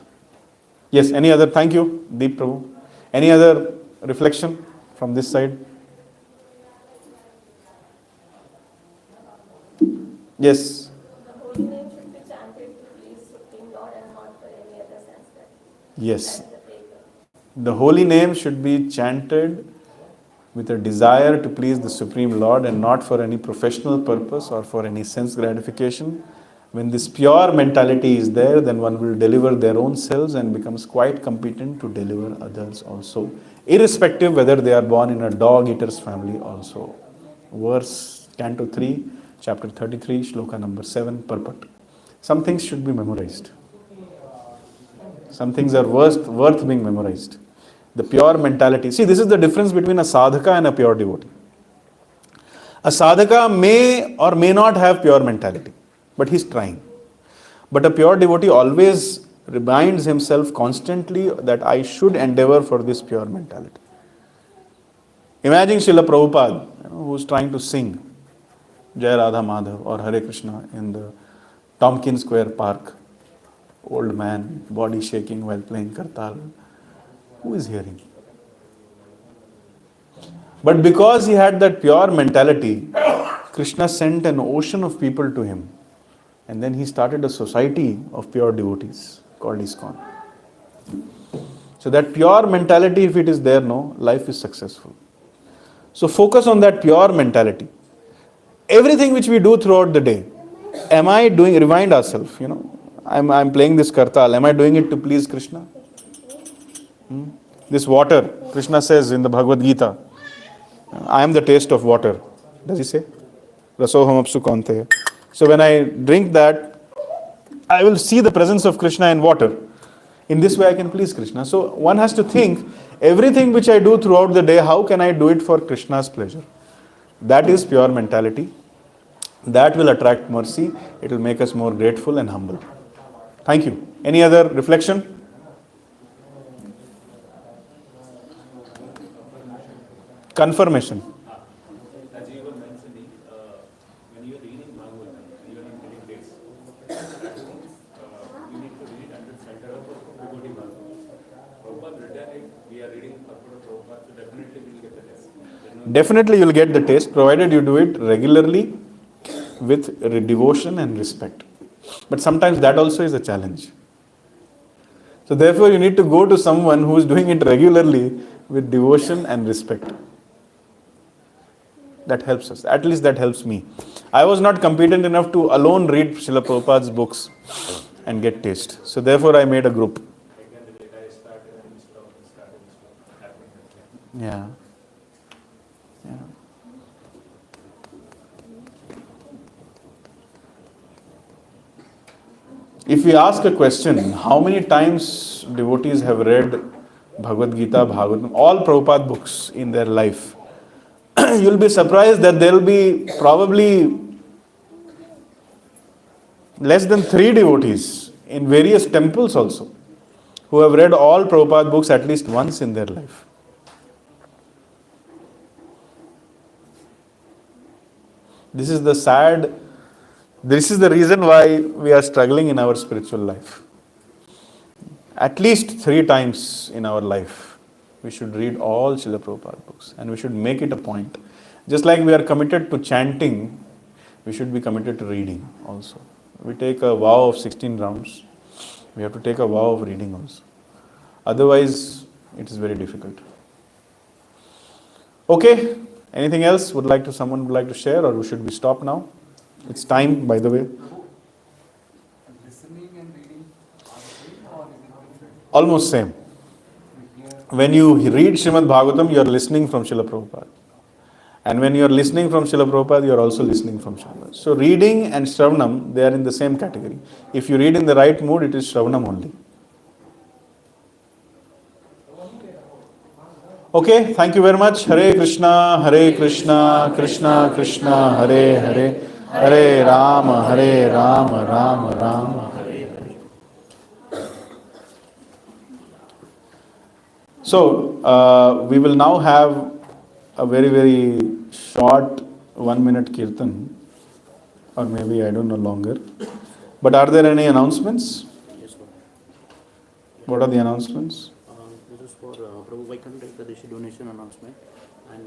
Yes, any other? Thank you, Deep Prabhu. Any other reflection from this side? Yes. The holy name should be chanted to please Supreme Lord and not for any other sense that Yes. that is the prayer. The holy name should be chanted with a desire to please the Supreme Lord and not for any professional purpose or for any sense gratification. When this pure mentality is there, then one will deliver their own selves and becomes quite competent to deliver others also, irrespective whether they are born in a dog eater's family also. Verse Canto 3, chapter 33, shloka number 7, purport. Some things should be memorized. Some things are worth being memorized. The pure mentality. See, this is the difference between a sadhaka and a pure devotee. A sadhaka may or may not have pure mentality, but he's trying. But a pure devotee always reminds himself constantly that I should endeavor for this pure mentality. Imagine Srila Prabhupada, who's trying to sing Jai Radha Madhav or Hare Krishna in the Tompkins Square Park. Old man, body shaking while playing kartal. Who is hearing? But because he had that pure mentality, Krishna sent an ocean of people to him. And then he started a society of pure devotees called ISKCON. So that pure mentality, if it is there, no, life is successful. So focus on that pure mentality. Everything which we do throughout the day, am I doing, remind ourselves, I'm playing this kartal, am I doing it to please Krishna? This water, Krishna says in the Bhagavad Gita, I am the taste of water. Does he say? Rasoham apsu kaunteya. So when I drink that, I will see the presence of Krishna in water. In this way I can please Krishna. So one has to think, everything which I do throughout the day, how can I do it for Krishna's pleasure? That is pure mentality. That will attract mercy. It will make us more grateful and humble. Thank you. Any other reflection? Confirmation. As you were mentioning, when you are reading Bhagavatam, even in getting dates, that means you need to read under center of devotee Bhagavatam. Prabhupada written it, we are reading Purport of Prabhupada, so definitely we will get the test. Definitely you will get the taste, provided you do it regularly with devotion and respect. But sometimes that also is a challenge. So therefore you need to go to someone who is doing it regularly with devotion and respect. That helps us. At least that helps me. I was not competent enough to alone read Srila Prabhupada's books and get taste. So therefore I made a group. Yeah. Yeah. If we ask a question, how many times devotees have read Bhagavad Gita, Bhagavatam, all Prabhupada books in their life, you'll be surprised that there will be probably less than 3 devotees in various temples also who have read all Prabhupada books at least once in their life. This is the reason why we are struggling in our spiritual life. At least 3 times in our life, we should read all Srila Prabhupada books and we should make it a point. Just like we are committed to chanting, we should be committed to reading also. We take a vow of 16 rounds. We have to take a vow of reading also. Otherwise, it is very difficult. Okay, anything else someone would like to share, or should we stop now? It's time, by the way. Listening and reading are the same or is it different? Almost same. When you read Srimad Bhagavatam, you are listening from Srila Prabhupada. And when you are listening from Srila Prabhupada, you are also listening from Srila. So reading and Shravanam, they are in the same category. If you read in the right mood, it is Shravanam only. Okay, thank you very much. Hare Krishna, Krishna Krishna, Hare Hare, Hare Rama, Rama Rama, Hare Hare. So, we will now have a very, very short 1-minute kirtan, or maybe I don't know longer. But are there any announcements? Yes, sir. What are the announcements? This is for Prabhu Vaikuntha Ekadashi donation announcement. And